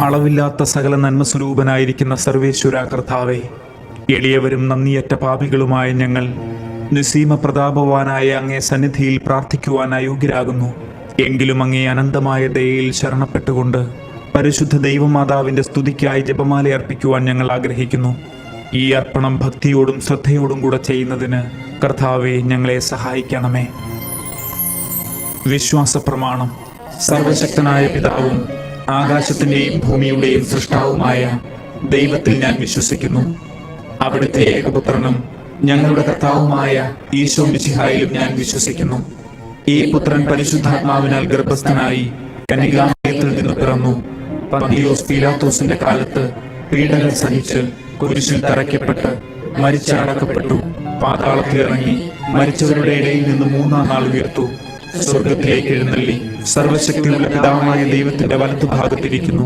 അളവില്ലാത്ത സകല നന്മസ്വരൂപനായിരിക്കുന്ന സർവേശ്വര കർത്താവേ, എളിയവരും നന്ദിയറ്റ പാപികളുമായ ഞങ്ങൾ നിസ്സീമ പ്രതാപവാനായ അങ്ങേ സന്നിധിയിൽ പ്രാർത്ഥിക്കുവാൻ അയോഗ്യരാകുന്നു. എങ്കിലും അങ്ങേ അനന്തമായ ദയയിൽ ശരണപ്പെട്ടുകൊണ്ട് പരിശുദ്ധ ദൈവമാതാവിൻ്റെ സ്തുതിക്കായി ജപമാല അർപ്പിക്കുവാൻ ഞങ്ങൾ ആഗ്രഹിക്കുന്നു. ഈ അർപ്പണം ഭക്തിയോടും ശ്രദ്ധയോടും കൂടെ ചെയ്യുന്നതിന് കർത്താവെ ഞങ്ങളെ സഹായിക്കണമേ. വിശ്വാസ പ്രമാണം. സർവശക്തനായ പിതാവും ആകാശത്തിൻ്റെയും ഭൂമിയുടെയും സൃഷ്ടാവുമായ ദൈവത്തിൽ ഞാൻ വിശ്വസിക്കുന്നു. അവിടുത്തെ ഏകപുത്രനും ഞങ്ങളുടെ കർത്താവുമായ ഈശോ മിശിഹായിലും ഞാൻ വിശ്വസിക്കുന്നു. ഈ പുത്രൻ പരിശുദ്ധാത്മാവിനാൽ ഗർഭസ്ഥനായി കന്യകാമറിയത്തിൽ നിന്ന് പിറന്നു. പന്തിയോസ് പീലാത്തോസിന്റെ കാലത്ത് പീഡകൾ സഹിച്ച് കുരിശിൽ തറയ്ക്കപ്പെട്ട് മരിച്ചടക്കപ്പെട്ടു. പാതാളത്തിൽ ഇറങ്ങി മരിച്ചവരുടെ ഇടയിൽ നിന്ന് മൂന്നാം നാൾ ഉയർത്തു. സ്വർഗത്തിലേക്ക് എഴുന്നള്ളി സർവശക്തിയുള്ള പിതാവായ ദൈവത്തിന്റെ വലത്തുഭാഗത്തിരിക്കുന്നു.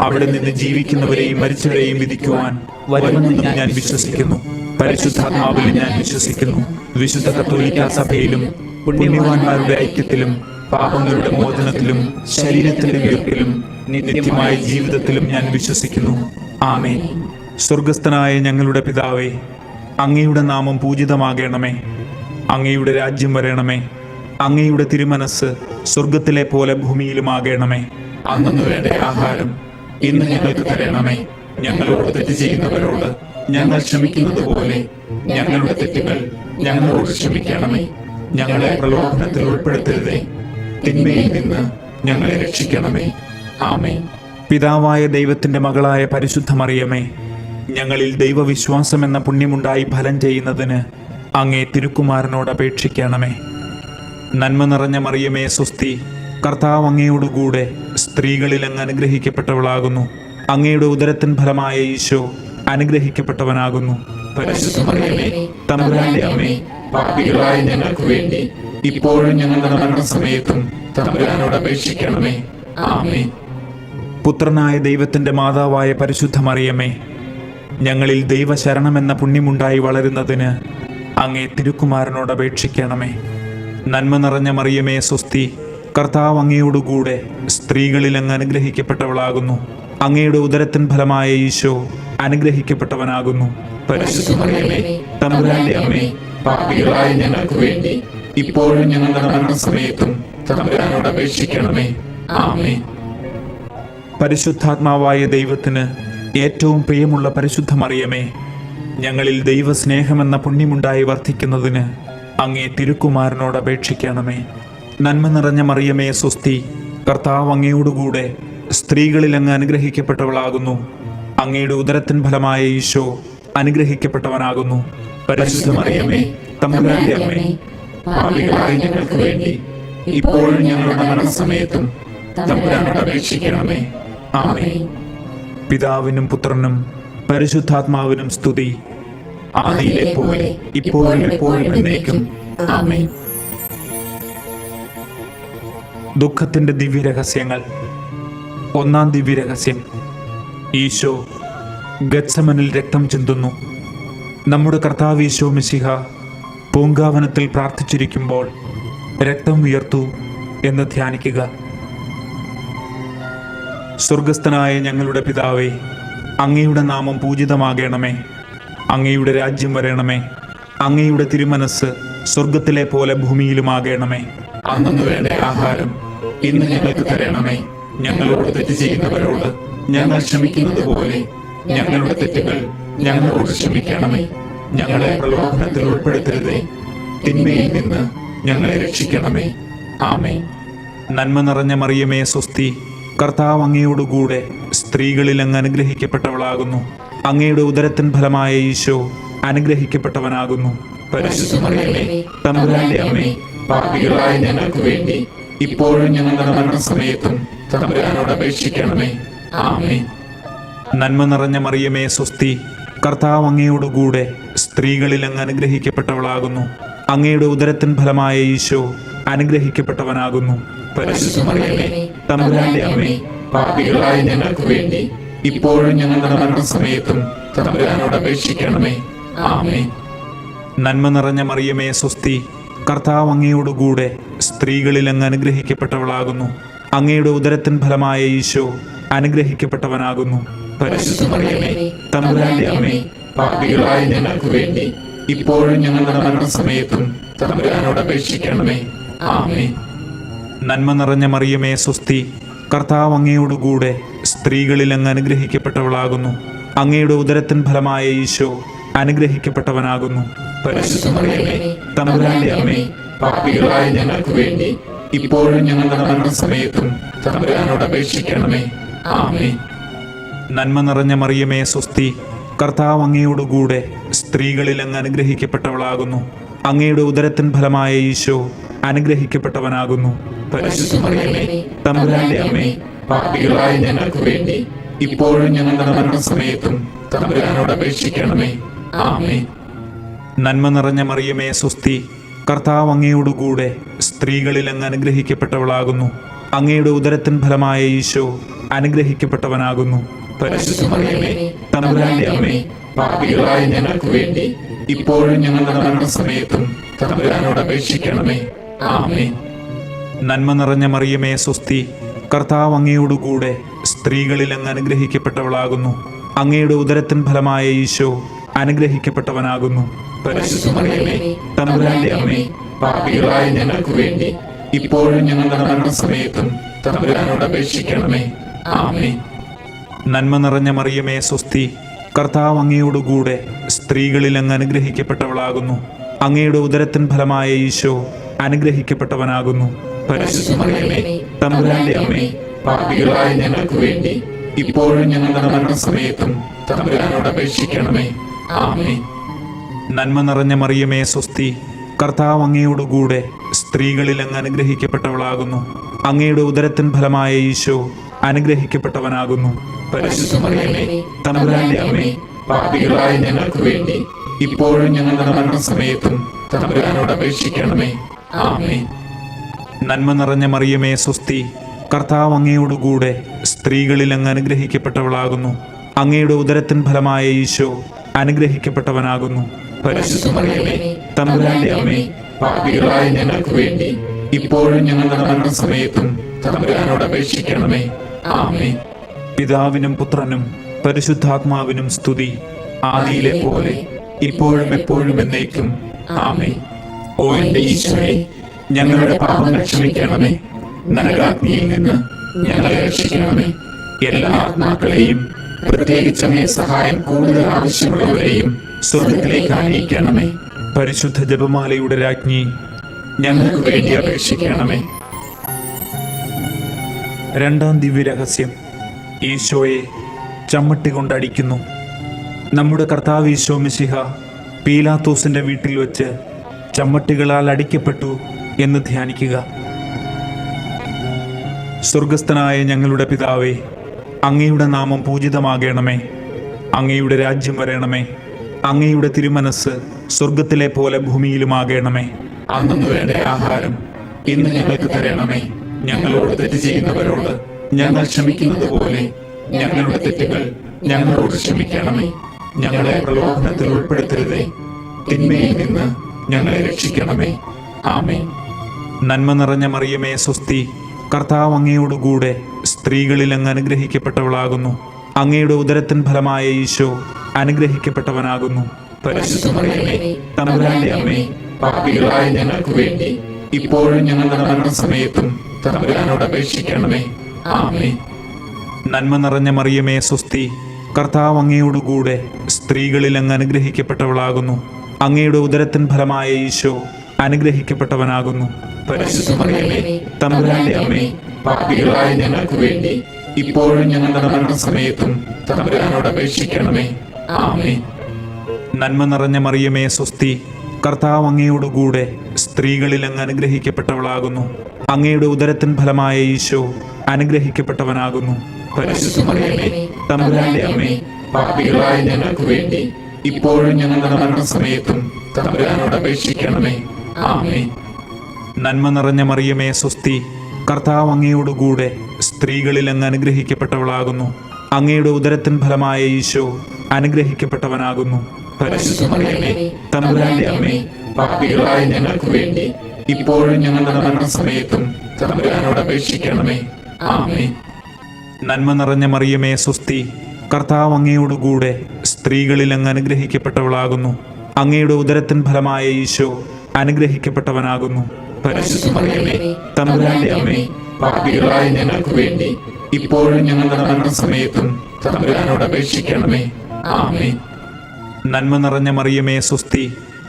അവിടെ നിന്ന് ജീവിക്കുന്നവരെയും മരിച്ചവരെയും വിധിക്കുവാൻ വരുമെന്ന് ഞാൻ വിശ്വസിക്കുന്നു. പരിശുദ്ധാത്മാവിൽ ഞാൻ വിശ്വസിക്കുന്നു. വിശുദ്ധ കത്തോലിക്കാ സഭയിലും പുണ്യവാന്മാരുടെ ഐക്യത്തിലും പാപങ്ങളുടെ മോചനത്തിലും ശരീരത്തിന്റെ ഉയർപ്പിലും നിത്യമായ ജീവിതത്തിലും ഞാൻ വിശ്വസിക്കുന്നു. ആമേൻ. സ്വർഗസ്ഥനായ ഞങ്ങളുടെ പിതാവേ, അങ്ങയുടെ നാമം പൂജിതമാകണമേ. അങ്ങയുടെ രാജ്യം വരണമേ. അങ്ങയുടെ തിരുമനസ് സ്വർഗത്തിലെ പോലെ ഭൂമിയിലുമാകണമേ. അന്നു വേണ്ട ആഹാരം ഇന്ന് ഞങ്ങൾക്ക് തരണമേ. ഞങ്ങളോട് തെറ്റ് ചെയ്യുന്നവരോട് ഞങ്ങൾ ക്ഷമിക്കുന്നത് പോലെ ഞങ്ങളുടെ തെറ്റുകൾ ഞങ്ങളോട് ക്ഷമിക്കണമേ. ഞങ്ങളെ പ്രലോഭനത്തിൽ ഉൾപ്പെടുത്തരുതേ, തിന്മയിൽ നിന്ന് ഞങ്ങളെ രക്ഷിക്കണമേ. ആമേൻ. പിതാവായ ദൈവത്തിന്റെ മകളായ പരിശുദ്ധ മറിയമേ, ഞങ്ങളിൽ ദൈവവിശ്വാസം എന്ന പുണ്യമുണ്ടായി ഫലം ചെയ്യുന്നതിന് അങ്ങേ തിരുക്കുമാരനോട് അപേക്ഷിക്കണമേ. നന്മ നിറഞ്ഞ മറിയമേ സ്വസ്തി, കർത്താവ് അങ്ങയോടുകൂടെ സ്ത്രീകളിൽ അങ്ങ് അനുഗ്രഹിക്കപ്പെട്ടവളാകുന്നു. അങ്ങയുടെ ഉദരത്തിൻ ഫലമായ ഈശോ അനുഗ്രഹിക്കപ്പെട്ടവനാകുന്നു. പരിശുദ്ധ മറിയമേ, തമ്പുരാന്റെ അമ്മേ, പാപികളായ ഞങ്ങൾക്ക് വേണ്ടി ഇപ്പോഴും ഞങ്ങളുടെ മരണസമയത്തും തമ്പുരാനോട് അപേക്ഷിക്കണമേ. ആമേൻ. പുത്രനായ ദൈവത്തിന്റെ മാതാവായ പരിശുദ്ധ മറിയമേ, ഞങ്ങളിൽ ദൈവശരണമെന്ന പുണ്യമുണ്ടായി വളരുന്നതിന് അങ്ങേ തിരുക്കുമാരനോട് അപേക്ഷിക്കണമേ. നന്മ നിറഞ്ഞ മറിയമേ സ്വസ്തി, കർത്താവ് അങ്ങയോടുകൂടെ സ്ത്രീകളിൽ അങ്ങ് അനുഗ്രഹിക്കപ്പെട്ടവളാകുന്നു. അങ്ങയുടെ ഉദരത്തിൻ ഫലമായ ഈശോ അനുഗ്രഹിക്കപ്പെട്ടവനാകുന്നു. പരിശുദ്ധ മറിയമേ, തമ്പുരാന്റെ അമ്മേ, പാപികളായ ഞങ്ങൾക്ക് വേണ്ടി ഇപ്പോഴും ഞങ്ങളുടെ മരണസമയത്തും തമ്പുരാനോട് അപേക്ഷിക്കണമേ. ആമേൻ. പരിശുദ്ധാത്മാവായ ദൈവത്തിന് ഏറ്റവും പ്രിയമുള്ള പരിശുദ്ധ മറിയമേ, ഞങ്ങളിൽ ദൈവസ്നേഹമെന്ന പുണ്യമുണ്ടായി വർദ്ധിക്കുന്നതിന് അങ്ങേ തിരുക്കുമാരനോട് അപേക്ഷിക്കണമേ. നന്മ നിറഞ്ഞ മറിയമേ സ്വസ്തി, കർത്താവ് അങ്ങയോടുകൂടെ സ്ത്രീകളിൽ അങ്ങ് അനുഗ്രഹിക്കപ്പെട്ടവളാകുന്നു. അങ്ങയുടെ ഉദരത്തിൻ ഫലമായ ഈശോ അനുഗ്രഹിക്കപ്പെട്ടവനാകുന്നു. പരിശുദ്ധ മറിയമേ, തമ്പുരാന്റെ അമ്മേ, പാപികളായ ഞങ്ങൾക്ക് വേണ്ടി ഇപ്പോഴും ഞങ്ങളുടെ മരണസമയത്തും തമ്പുരാനോട് അപേക്ഷിക്കണമേ. ആമേൻ. പിതാവിനും പുത്രനും പരിശുദ്ധാത്മാവിനും സ്തുതി, ആദിയിലെ പോലെ ഇപ്പോഴും എപ്പോഴും എന്നേക്കും. ആമേൻ. ദുഃഖത്തിന്റെ ദിവ്യരഹസ്യങ്ങൾ. ഒന്നാം ദിവ്യരഹസ്യം, ഈശോ ഗത്സമനിൽ രക്തം ചിന്തുന്നു. നമ്മുടെ കർത്താവ് ഈശോ മിശിഹ പൂങ്കാവനത്തിൽ പ്രാർത്ഥിച്ചിരിക്കുമ്പോൾ രക്തം ഉയർത്തു എന്ന് ധ്യാനിക്കുക. സ്വർഗസ്ഥനായ ഞങ്ങളുടെ പിതാവേ, അങ്ങയുടെ നാമം പൂജിതമാകണമേ. അങ്ങയുടെ രാജ്യം വരണമേ. അങ്ങയുടെ തിരുമനസ് സ്വർഗത്തിലെ പോലെ ഭൂമിയിലുമാകണമേ. അന്നു വേണ്ട ആഹാരം ഇന്ന് ഞങ്ങൾക്ക് തരണമേ. ഞങ്ങളോട് തെറ്റ് ചെയ്യുന്നവരോട് ഞങ്ങൾ ക്ഷമിക്കുന്നത് പോലെ ഞങ്ങളുടെ തെറ്റുകൾ ഞങ്ങളോട് ക്ഷമിക്കണമേ. ഞങ്ങളെ പ്രലോഭനത്തിൽ ഉൾപ്പെടുത്തരുതേ, തിന്മയിൽ നിന്ന് ഞങ്ങളെ രക്ഷിക്കണമേ. ആമേൻ. നന്മ നിറഞ്ഞ മറിയമേ സ്വസ്തി, കർത്താവ് അങ്ങയോടുകൂടെ സ്ത്രീകളിൽ അങ്ങ് അനുഗ്രഹിക്കപ്പെട്ടവളാകുന്നു. അങ്ങയുടെ ഉദരത്തിൻ ഫലമായ ഈശോ അനുഗ്രഹിക്കപ്പെട്ടവനാകുന്നു. പരിശുദ്ധ മറിയമേ, തമ്പുരാന്റെ അമ്മേ, പാപികളായ ഞങ്ങൾക്ക് വേണ്ടി ഇപ്പോഴും ഞങ്ങളുടെ മരണസമയത്തും തമ്പുരാനോട് അപേക്ഷിക്കണമേ. ആമേൻ. നന്മ നിറഞ്ഞ മറിയമേ സ്വസ്തി, കർത്താവ് അങ്ങയോടുകൂടെ സ്ത്രീകളിൽ അങ്ങ് അനുഗ്രഹിക്കപ്പെട്ടവളാകുന്നു. അങ്ങയുടെ ഉദരത്തിൻ ഫലമായ ഈശോ അനുഗ്രഹിക്കപ്പെട്ടവനാകുന്നു. പരിശുദ്ധ മറിയമേ, തമ്പുരാന്റെ അമ്മേ, പാപികളായ ഞങ്ങൾക്ക് വേണ്ടി ഇപ്പോഴും ഞങ്ങളുടെ മരണസമയത്തും തമ്പുരാനോട് അപേക്ഷിക്കണമേ. ആമേൻ. നന്മ നിറഞ്ഞ മറിയമേ സ്വസ്തി, കർത്താവ് അങ്ങയോടുകൂടെ സ്ത്രീകളിൽ അങ്ങ് അനുഗ്രഹിക്കപ്പെട്ടവളാകുന്നു. അങ്ങയുടെ ഉദരത്തിൻ ഫലമായ ഈശോ അനുഗ്രഹിക്കപ്പെട്ടവനാകുന്നു. പരിശുദ്ധ മറിയമേ, തമ്പുരാന്റെ അമ്മേ, പാപികളായ ഞങ്ങൾക്ക് വേണ്ടി ഇപ്പോഴും ഞങ്ങളുടെ മരണസമയത്തും തമ്പുരാനോട് അപേക്ഷിക്കണമേ. ആമേൻ. നന്മ നിറഞ്ഞ മറിയമേ സ്വസ്തി, കർത്താവ് അങ്ങയോടുകൂടെ സ്ത്രീകളിൽ അങ്ങ് അനുഗ്രഹിക്കപ്പെട്ടവളാകുന്നു. അങ്ങയുടെ ഉദരത്തിൻ ഫലമായ ഈശോ അനുഗ്രഹിക്കപ്പെട്ടവനാകുന്നു. പരിശുദ്ധ മറിയമേ, തമ്പുരാന്റെ അമ്മേ, പാപികളായ ഞങ്ങൾക്ക് വേണ്ടി ഇപ്പോഴും ഞങ്ങളുടെ മരണസമയത്തും തമ്പുരാനോട് അപേക്ഷിക്കണമേ. ആമേൻ. നന്മ നിറഞ്ഞ മറിയമേ സ്വസ്തി, കർത്താവ് അങ്ങയോടുകൂടെ സ്ത്രീകളിൽ അങ്ങ് അനുഗ്രഹിക്കപ്പെട്ടവളാകുന്നു. അങ്ങയുടെ ഉദരത്തിൻ ഫലമായ ഈശോ അനുഗ്രഹിക്കപ്പെട്ടവനാകുന്നു. പരിശുദ്ധ മറിയമേ, തമ്പുരാന്റെ അമ്മേ, പാപികളായ ഞങ്ങൾക്ക് വേണ്ടി ഇപ്പോഴും ഞങ്ങളുടെ മരണസമയത്തും തമ്പുരാനോട് അപേക്ഷിക്കണമേ. ആമേൻ. നന്മ നിറഞ്ഞ മറിയമേ സ്വസ്തി, കർത്താവ് അങ്ങയോടുകൂടെ സ്ത്രീകളിൽ അങ്ങ് അനുഗ്രഹിക്കപ്പെട്ടവളാകുന്നു. അങ്ങയുടെ ഉദരത്തിൻ ഫലമായ ഈശോ അനുഗ്രഹിക്കപ്പെട്ടവനാകുന്നു. പരിശുദ്ധ മറിയമേ, തമ്പുരാന്റെ അമ്മേ, പാപികളായ ഞങ്ങൾക്ക് വേണ്ടി ഇപ്പോഴും ഞങ്ങളുടെ മരണസമയത്തും തമ്പുരാനോട് അപേക്ഷിക്കണമേ. ആമേൻ. നന്മ നിറഞ്ഞ മറിയമേ സ്വസ്തി, കർത്താവ് അങ്ങയോടുകൂടെ സ്ത്രീകളിൽ അങ്ങ് അനുഗ്രഹിക്കപ്പെട്ടവളാകുന്നു. അങ്ങയുടെ ഉദരത്തിൻ ഫലമായ ഈശോ അനുഗ്രഹിക്കപ്പെട്ടവനാകുന്നു. പരിശുദ്ധ മറിയമേ, തമ്പുരാന്റെ അമ്മേ, പാപികളായ ഞങ്ങൾക്ക് വേണ്ടി ഇപ്പോഴും ഞങ്ങളുടെ മരണസമയത്തും തമ്പുരാനോട് അപേക്ഷിക്കണമേ. ആമേൻ. നന്മ നിറഞ്ഞ മറിയമേ സ്വസ്തി, കർത്താവ് അങ്ങയോടുകൂടെ സ്ത്രീകളിൽ അങ്ങ് അനുഗ്രഹിക്കപ്പെട്ടവളാകുന്നു. അങ്ങയുടെ ഉദരത്തിൻ ഫലമായ ഈശോ അനുഗ്രഹിക്കപ്പെട്ടവനാകുന്നു. പരിശുദ്ധ മറിയമേ, തമ്പുരാന്റെ അമ്മേ, പാപികളായ ഞങ്ങൾക്ക് വേണ്ടി ഇപ്പോഴും ഞങ്ങളുടെ മരണസമയത്തും തമ്പുരാനോട് അപേക്ഷിക്കണമേ. ആമേൻ. നന്മ നിറഞ്ഞ മറിയമേ സ്വസ്തി, കർത്താവ് അങ്ങയോടുകൂടെ സ്ത്രീകളിൽ അങ്ങ് അനുഗ്രഹിക്കപ്പെട്ടവളാകുന്നു. അങ്ങയുടെ ഉദരത്തിൻ ഫലമായ ഈശോ അനുഗ്രഹിക്കപ്പെട്ടവനാകുന്നു. പരിശുദ്ധ മറിയമേ, തമ്പുരാന്റെ അമ്മേ, പാപികളായ ഞങ്ങൾക്ക് വേണ്ടി ഇപ്പോഴും ഞങ്ങളുടെ മരണസമയത്തും തമ്പുരാനോട് അപേക്ഷിക്കണമേ. ആമേൻ. നന്മ നിറഞ്ഞ മറിയമേ സ്വസ്തി, കർത്താവ് അങ്ങയോടുകൂടെ സ്ത്രീകളിൽ അങ്ങ് അനുഗ്രഹിക്കപ്പെട്ടവളാകുന്നു. അങ്ങയുടെ ഉദരത്തിൻ ഫലമായ ഈശോ അനുഗ്രഹിക്കപ്പെട്ടവനാകുന്നു. പരിശുദ്ധ മറിയമേ, തമ്പുരാന്റെ അമ്മേ, പാപികളായ ഞങ്ങൾക്ക് വേണ്ടി ഇപ്പോഴും ഞങ്ങളുടെ മരണസമയത്തും തമ്പുരാനോട് അപേക്ഷിക്കണമേ. ആമേൻ. പിതാവിനും പുത്രനും പരിശുദ്ധാത്മാവിനും സ്തുതി, ആദിയിലെ പോലെ ഇപ്പോഴും എപ്പോഴും എന്നേക്കും. ആമേൻ. ഓ എന്റെ ഈശോയെ, ഞങ്ങളുടെ പാപങ്ങൾ ക്ഷമിക്കണമേ. നരകാഗ്നിയിൽ നിന്ന് ഞങ്ങളെ രക്ഷിക്കണമേ. എല്ലാ ആത്മാക്കളെയും, പ്രത്യേകിച്ച് അങ്ങേ സഹായം കൂടുതൽ ആവശ്യമുള്ളവരെയും സ്വർഗത്തിലേക്ക് ആനയിക്കണമേ. പരിശുദ്ധ ജപമാലയുടെ രാജ്ഞി, ഞങ്ങൾക്ക് വേണ്ടി അപേക്ഷിക്കണമേ. രണ്ടാം ദിവ്യരഹസ്യം, ഈശോയെ ചമ്മട്ടി കൊണ്ടടിക്കുന്നു. നമ്മുടെ കർത്താവ് ഈശോ മിശിഹ പീലാത്തോസിന്റെ വീട്ടിൽ വെച്ച് ചമ്മട്ടികളാൽ അടിക്കപ്പെട്ടു എന്ന് ധ്യാനിക്കുക. സ്വർഗസ്ഥനായ ഞങ്ങളുടെ പിതാവേ, അങ്ങയുടെ നാമം പൂജിതമാകണമേ. അങ്ങയുടെ രാജ്യം വരണമേ. അങ്ങയുടെ തിരുമനസ് സ്വർഗത്തിലെ പോലെ ഭൂമിയിലുമാകണമേ. അന്നു വേണ്ട ആഹാരം ഇന്ന് ഞങ്ങൾക്ക് തരണമേ. ഞങ്ങളോട് തെറ്റ് ചെയ്യുന്നവരോട് ഞങ്ങൾ ക്ഷമിക്കുന്നത് പോലെ ഞങ്ങളുടെ തെറ്റുകൾ ഞങ്ങളോട് ക്ഷമിക്കണമേ. ഞങ്ങളെ പ്രലോഭനത്തിൽ ഉൾപ്പെടുത്തരുതേ, തിന്മയിൽ നിന്ന് ഞങ്ങളെ രക്ഷിക്കണമേ. ആമേൻ. നന്മ നിറഞ്ഞ മറിയമേ സ്വസ്തി, കർത്താവ് അങ്ങയോടുകൂടെ സ്ത്രീകളിൽ അങ്ങ് അനുഗ്രഹിക്കപ്പെട്ടവളാകുന്നു. അങ്ങയുടെ ഉദരത്തിൻ ഫലമായ ഈശോ അനുഗ്രഹിക്കപ്പെട്ടവനാകുന്നു. പരിശുദ്ധ മറിയമേ, തമ്പുരാന്റെ അമ്മേ, പാപികളായ ഞങ്ങൾക്ക് വേണ്ടി ഇപ്പോഴും ഞങ്ങളുടെ മരണസമയത്തും തമ്പുരാനോട് അപേക്ഷിക്കണമേ. ആമേൻ. നന്മ നിറഞ്ഞ മറിയമേ സ്വസ്തി, കർത്താവ് അങ്ങയോടുകൂടെ സ്ത്രീകളിൽ അങ്ങ് അനുഗ്രഹിക്കപ്പെട്ടവളാകുന്നു. അങ്ങയുടെ ഉദരത്തിൻ ഫലമായ ഈശോ അനുഗ്രഹിക്കപ്പെട്ടവനാകുന്നു. പരിശുദ്ധ മറിയമേ, തമ്പുരാന്റെ അമ്മേ, പാപികളായ ഞങ്ങൾക്ക് വേണ്ടി ഇപ്പോഴും ഞങ്ങളുടെ മരണസമയത്തും തമ്പുരാനോട് അപേക്ഷിക്കണമേ. ആമേൻ. നന്മ നിറഞ്ഞ മറിയമേ സ്വസ്തി, കർത്താവ് അങ്ങയോടുകൂടെ സ്ത്രീകളിൽ അങ്ങ് അനുഗ്രഹിക്കപ്പെട്ടവളാകുന്നു. അങ്ങയുടെ ഉദരത്തിൻ ഫലമായ ഈശോ അനുഗ്രഹിക്കപ്പെട്ടവനാകുന്നു. പരിശുദ്ധ മറിയമേ, തമ്പുരാന്റെ അമ്മേ, പാപികളായ ഞങ്ങൾക്ക് വേണ്ടി ഇപ്പോഴും ഞങ്ങളുടെ മരണസമയത്തും തമ്പുരാനോട് അപേക്ഷിക്കണമേ. ആമേൻ. നന്മ നിറഞ്ഞ മറിയമേ സ്വസ്തി, കർത്താവ് അങ്ങയോടുകൂടെ സ്ത്രീകളിൽ അങ്ങ് അനുഗ്രഹിക്കപ്പെട്ടവളാകുന്നു. അങ്ങയുടെ ഉദരത്തിൻ ഫലമായ ഈശോ അനുഗ്രഹിക്കപ്പെട്ടവനാകുന്നു. പരിശുദ്ധ മറിയമേ, തമ്പുരാന്റെ അമ്മേ, പാപികളായ ഞങ്ങൾക്ക് വേണ്ടി ഇപ്പോഴും ഞങ്ങളുടെ മരണസമയത്തും തമ്പുരാനോട് അപേക്ഷിക്കണമേ. ആമേൻ. നന്മ നിറഞ്ഞ മറിയമേ സ്വസ്തി, കർത്താവ് അങ്ങയോടുകൂടെ സ്ത്രീകളിൽ അങ്ങ് അനുഗ്രഹിക്കപ്പെട്ടവളാകുന്നു. അങ്ങയുടെ ഉദരത്തിൻ ഫലമായ ഈശോ അനുഗ്രഹിക്കപ്പെട്ടവനാകുന്നു. പരിശുദ്ധ മറിയമേ, തമ്പുരാന്റെ അമ്മേ, പാപികളായ ഞങ്ങൾക്ക് വേണ്ടി ഇപ്പോഴും ഞങ്ങളുടെ മരണസമയത്തും തമ്പുരാനോട് അപേക്ഷിക്കണമേ. ആമേൻ. നന്മ നിറഞ്ഞ മറിയമേ സ്വസ്തി,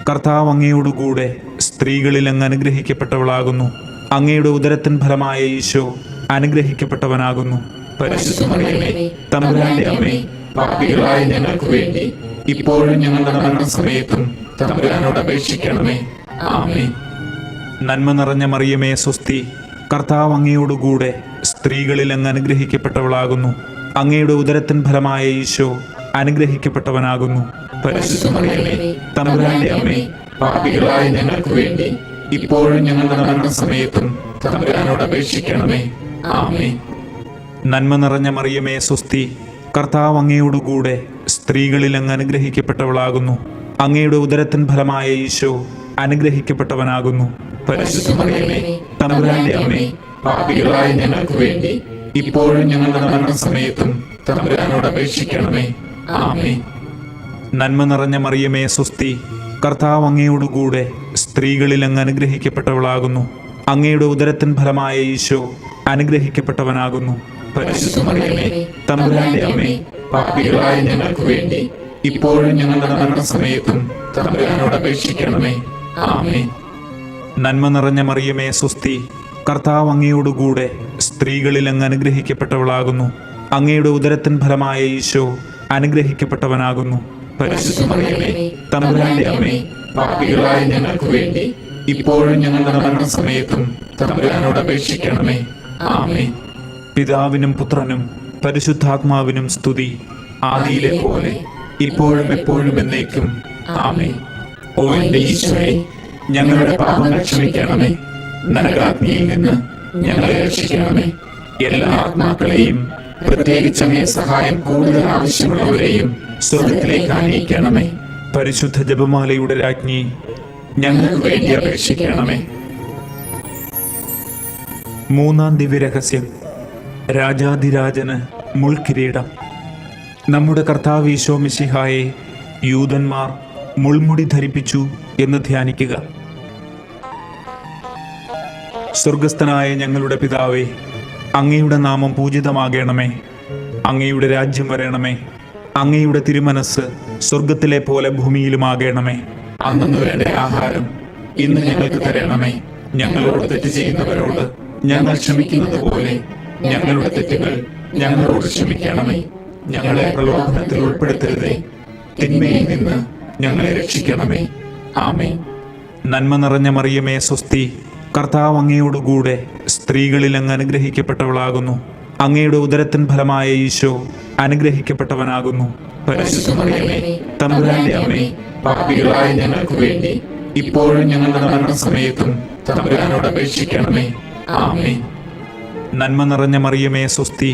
കർത്താവ് അങ്ങയോടുകൂടെ സ്ത്രീകളിൽ അങ്ങ് അനുഗ്രഹിക്കപ്പെട്ടവളാകുന്നു. അങ്ങയുടെ ഉദരത്തിൻ ഫലമായ ഈശോ അനുഗ്രഹിക്കപ്പെട്ടവനാകുന്നു. പരിശുദ്ധ മറിയമേ, തമ്പുരാന്റെ അമ്മേ, പാപികളായ ഞങ്ങൾക്ക് വേണ്ടി ഇപ്പോഴും ഞങ്ങളുടെ മരണസമയത്തും തമ്പുരാനോട് അപേക്ഷിക്കണമേ. ആമേൻ. നന്മ നിറഞ്ഞ മറിയമേ സ്വസ്തി, കർത്താവ് അങ്ങയോടുകൂടെ സ്ത്രീകളിൽ അങ്ങ് അനുഗ്രഹിക്കപ്പെട്ടവളാകുന്നു. അങ്ങയുടെ ഉദരത്തിൻ ഫലമായ ഈശോ അനുഗ്രഹിക്കപ്പെട്ടവനാകുന്നു. പരിശുദ്ധ മറിയമേ, തമ്പുരാന്റെ അമ്മേ, പാപികളായ ഞങ്ങൾക്ക് വേണ്ടി ഇപ്പോഴും ഞങ്ങളുടെ മരണസമയത്തും തമ്പുരാനോട് അപേക്ഷിക്കണമേ. ആമേൻ. നന്മ നിറഞ്ഞ മറിയമേ സ്വസ്തി, കർത്താവ് അങ്ങയോടുകൂടെ സ്ത്രീകളിൽ അങ്ങ് അനുഗ്രഹിക്കപ്പെട്ടവളാകുന്നു. അങ്ങയുടെ ഉദരത്തിൻ ഫലമായ ഈശോ അനുഗ്രഹിക്കപ്പെട്ടവനാകുന്നു. പരിശുദ്ധ മറിയമേ, തമ്പുരാന്റെ അമ്മേ, പാപികളായ ഞങ്ങൾക്ക് വേണ്ടി ഇപ്പോഴും ഞങ്ങളുടെ മരണസമയത്തും തമ്പുരാനോട് അപേക്ഷിക്കണമേ. ആമേൻ. നന്മ നിറഞ്ഞ മറിയമേ സ്വസ്തി, കർത്താവ് അങ്ങയോടുകൂടെ സ്ത്രീകളിൽ അങ്ങ് അനുഗ്രഹിക്കപ്പെട്ടവളാകുന്നു. അങ്ങയുടെ ഉദരത്തിൻ ഫലമായ ഈശോ അനുഗ്രഹിക്കപ്പെട്ടവനാകുന്നു. പരിശുദ്ധ മറിയമേ, തമ്പുരാന്റെ അമ്മേ, പാപികളായ ഞങ്ങൾക്ക് വേണ്ടി ഇപ്പോഴും ഞങ്ങളുടെ മരണസമയത്തും തമ്പുരാനോട് അപേക്ഷിക്കണമേ. ആമേൻ. നന്മ നിറഞ്ഞ മറിയമേ സ്വസ്തി, കർത്താവ് അങ്ങയോടുകൂടെ സ്ത്രീകളിൽ അങ്ങ് അനുഗ്രഹിക്കപ്പെട്ടവളാകുന്നു. അങ്ങയുടെ ഉദരത്തിൻ ഫലമായ ഈശോ അനുഗ്രഹിക്കപ്പെട്ടവനാകുന്നു. പരിശുദ്ധ മറിയമേ, തമ്പുരാന്റെ അമ്മേ, പാപികളായ ഞങ്ങൾക്ക് വേണ്ടി ഇപ്പോഴും ഞങ്ങളുടെ മരണസമയത്തും തമ്പുരാനോട് അപേക്ഷിക്കണമേ. ആമേൻ. പിതാവിനും പുത്രനും പരിശുദ്ധാത്മാവിനും സ്തുതി, ആദിയിലെ പോലെ ഇപ്പോഴും എപ്പോഴും എന്നേക്കും. ആമേൻ. ഓ എന്റെ ഈശോയെ, ഞങ്ങളുടെ പാപങ്ങൾ ക്ഷമിക്കണമേ. നരകാഗ്നിയിൽ നിന്ന് ഞങ്ങളെ രക്ഷിക്കണമേ. എല്ലാ ആത്മാക്കളെയും, പ്രത്യേകിച്ച് അങ്ങേ സഹായം കൂടുതൽ ആവശ്യമുള്ളവരെയും സ്വർഗത്തിലേക്ക് ആനയിക്കണമേ. പരിശുദ്ധ ജപമാലയുടെ രാജ്ഞി, ഞങ്ങൾക്ക് വേണ്ടി അപേക്ഷിക്കണമേ. മൂന്നാം ദിവ്യരഹസ്യം, രാജാധിരാജന് മുൾക്കിരീടം. നമ്മുടെ കർത്താവ് ഈശോ മിശിഹായെ യൂദന്മാർ മുൾമുടി ധരിപ്പിച്ചു എന്ന് ധ്യാനിക്കുക. സ്വർഗസ്ഥനായ ഞങ്ങളുടെ പിതാവേ, അങ്ങയുടെ നാമം പൂജിതമാകണമേ. അങ്ങയുടെ രാജ്യം വരണമേ. അങ്ങയുടെ തിരുമനസ് സ്വർഗത്തിലെ പോലെ ഭൂമിയിലുമാകണമേ. അന്നു വേണ്ട ആഹാരം ഇന്ന് ഞങ്ങൾക്ക് തരണമേ. ഞങ്ങളോട് തെറ്റ് ചെയ്യുന്നവരോട് ഞങ്ങൾ ക്ഷമിക്കുന്നത് പോലെ ഞങ്ങളുടെ തെറ്റുകൾ ഞങ്ങളോട് ക്ഷമിക്കണമേ. ഞങ്ങളെ പ്രലോഭനത്തിൽ ഉൾപ്പെടുത്തരുതേ, തിന്മയിൽ നിന്ന് ഞങ്ങളെ രക്ഷിക്കണമേ. ആമേൻ. നന്മ നിറഞ്ഞ മറിയമേ സ്വസ്തി, കർത്താവ് അങ്ങയോടുകൂടെ സ്ത്രീകളിൽ അങ്ങ് അനുഗ്രഹിക്കപ്പെട്ടവളാകുന്നു. അങ്ങയുടെ ഉദരത്തിൻ ഫലമായ ഈശോ അനുഗ്രഹിക്കപ്പെട്ടവനാകുന്നു. പരിശുദ്ധ മറിയമേ, തമ്പുരാന്റെ അമ്മേ, പാപികളായ ഞങ്ങൾക്ക് വേണ്ടി ഇപ്പോഴും ഞങ്ങളുടെ മരണസമയത്തും തമ്പുരാനോട് അപേക്ഷിക്കണമേ. ആമേൻ. നന്മ നിറഞ്ഞ മറിയമേ സ്വസ്തി,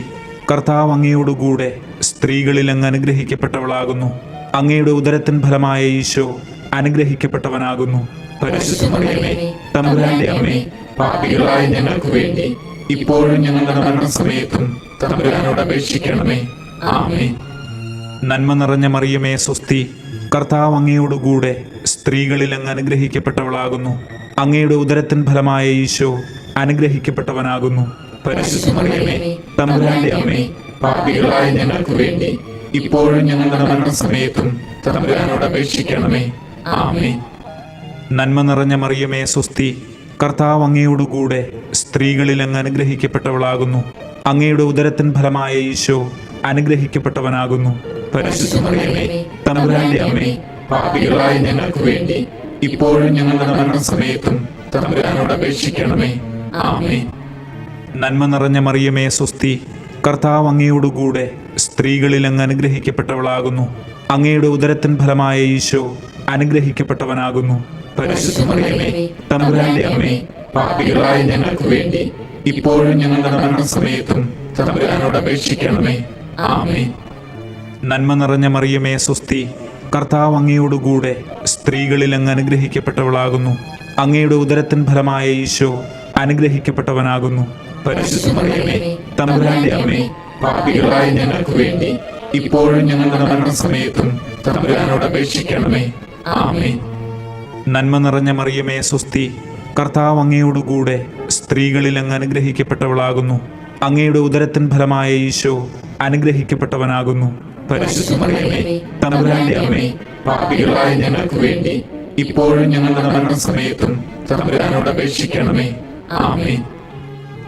കർത്താവ് അങ്ങയോടുകൂടെ സ്ത്രീകളിൽ അങ്ങ് അനുഗ്രഹിക്കപ്പെട്ടവളാകുന്നു. അങ്ങയുടെ ഉദരത്തിൻ ഫലമായ ഈശോ അനുഗ്രഹിക്കപ്പെട്ടവനാകുന്നു. പരിശുദ്ധ മറിയമേ, തമ്പുരാന്റെ അമ്മേ, പാപികളായ ഞങ്ങൾക്ക് വേണ്ടി ഇപ്പോഴും ഞങ്ങളുടെ മരണസമയത്തും തമ്പുരാനോട് അപേക്ഷിക്കണമേ. ആമേൻ. നന്മ നിറഞ്ഞ മറിയമേ സ്വസ്തി, കർത്താവ് അങ്ങയോടുകൂടെ സ്ത്രീകളിൽ അങ്ങ് അനുഗ്രഹിക്കപ്പെട്ടവളാകുന്നു. അങ്ങയുടെ ഉദരത്തിൻ ഫലമായ ഈശോ അനുഗ്രഹിക്കപ്പെട്ടവനാകുന്നു. പരിശുദ്ധ മറിയമേ, തമ്പുരാന്റെ അമ്മേ, പാപികളായ ഞങ്ങൾക്ക് വേണ്ടി ഇപ്പോഴും ഞങ്ങളുടെ മരണസമയത്തും തമ്പുരാനോട് അപേക്ഷിക്കണമേ. ആമേൻ. നന്മ നിറഞ്ഞ മറിയമേ സ്വസ്തി, കർത്താവ് അങ്ങയോടുകൂടെ സ്ത്രീകളിൽ അങ്ങ് അനുഗ്രഹിക്കപ്പെട്ടവളാകുന്നു. അങ്ങയുടെ ഉദരത്തിൻ ഫലമായ ഈശോ അനുഗ്രഹിക്കപ്പെട്ടവനാകുന്നു. പരിശുദ്ധ മറിയമേ, തമ്പുരാന്റെ അമ്മേ, പാപികളായ ഞങ്ങൾക്ക് വേണ്ടി ഇപ്പോഴും ഞങ്ങളുടെ മരണസമയത്തും തമ്പുരാനോട് അപേക്ഷിക്കണമേ. ആമേൻ. നന്മ നിറഞ്ഞ മറിയമേ സ്വസ്തി, കർത്താവ് അങ്ങയോടുകൂടെ സ്ത്രീകളിൽ അങ്ങ് അനുഗ്രഹിക്കപ്പെട്ടവളാകുന്നു. അങ്ങയുടെ ഉദരത്തിൻ ഫലമായ ഈശോ അനുഗ്രഹിക്കപ്പെട്ടവനാകുന്നു. പരിശുദ്ധ മറിയമേ, തമ്പുരാന്റെ അമ്മേ, പാപികളായ ഞങ്ങൾക്ക് വേണ്ടി ഇപ്പോഴും ഞങ്ങളുടെ മരണസമയത്തും തമ്പുരാനോട് അപേക്ഷിക്കണമേ. ആമേൻ. നന്മ നിറഞ്ഞ മറിയമേ സ്വസ്തി, കർത്താവ് അങ്ങയോടുകൂടെ സ്ത്രീകളിൽ അങ്ങ് അനുഗ്രഹിക്കപ്പെട്ടവളാകുന്നു. അങ്ങയുടെ ഉദരത്തിൻ ഫലമായ ഈശോ അനുഗ്രഹിക്കപ്പെട്ടവനാകുന്നു. പരിശുദ്ധ മറിയമേ, തമ്പുരാന്റെ അമ്മേ, പാപികളായ ഞങ്ങൾക്ക് വേണ്ടി ഇപ്പോഴും ഞങ്ങളുടെ മരണസമയത്തും തമ്പുരാനോട് അപേക്ഷിക്കണമേ. ആമേൻ. നന്മ നിറഞ്ഞ മറിയമേ സ്വസ്തി, കർത്താവ് അങ്ങയോടുകൂടെ സ്ത്രീകളിൽ അങ്ങ് അനുഗ്രഹിക്കപ്പെട്ടവളാകുന്നു. അങ്ങയുടെ ഉദരത്തിൻ ഫലമായ ഈശോ അനുഗ്രഹിക്കപ്പെട്ടവനാകുന്നു. പരിശുദ്ധ മറിയമേ, തമ്പുരാന്റെ അമ്മേ, പാപികളായ ഞങ്ങൾക്ക് വേണ്ടി ഇപ്പോഴും ഞങ്ങളുടെ മരണസമയത്തും തമ്പുരാനോട് അപേക്ഷിക്കണമേ. ആമേൻ.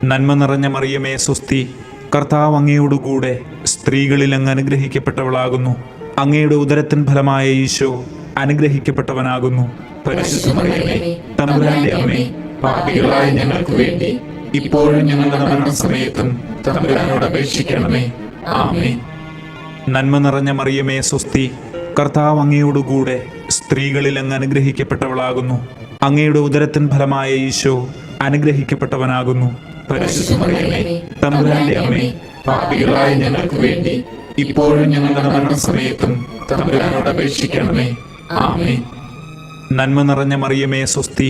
നന്മ നിറഞ്ഞ മറിയമേ സ്വസ്തി, കർത്താവ് അങ്ങയോടുകൂടെ സ്ത്രീകളിൽ അങ്ങ് അനുഗ്രഹിക്കപ്പെട്ടവളാകുന്നു. അങ്ങയുടെ ഉദരത്തിൻ ഫലമായ ഈശോ അനുഗ്രഹിക്കപ്പെട്ടവനാകുന്നു. പരിശുദ്ധ മറിയമേ, തമ്പുരാന്റെ അമ്മേ, പാപികളായ ഞങ്ങൾക്ക് വേണ്ടി ഇപ്പോഴും ഞങ്ങളുടെ മരണസമയത്തും തമ്പുരാനോട് അപേക്ഷിക്കണമേ. ആമേൻ. നന്മ നിറഞ്ഞ മറിയമേ സ്വസ്തി, കർത്താവ് അങ്ങയോടുകൂടെ സ്ത്രീകളിൽ അങ്ങ് അനുഗ്രഹിക്കപ്പെട്ടവളാകുന്നു. അങ്ങയുടെ ഉദരത്തിൻ ഫലമായ ഈശോ അനുഗ്രഹിക്കപ്പെട്ടവനാകുന്നു. പരിശുദ്ധ മറിയമേ, തമ്പുരാന്റെ അമ്മേ, പാപികളായ ഞങ്ങൾക്ക് വേണ്ടി ഇപ്പോഴും ഞങ്ങളുടെ മരണസമയത്തും തമ്പുരാനോട് അപേക്ഷിക്കണമേ. ആമേൻ. നന്മ നിറഞ്ഞ മറിയമേ സ്വസ്തി,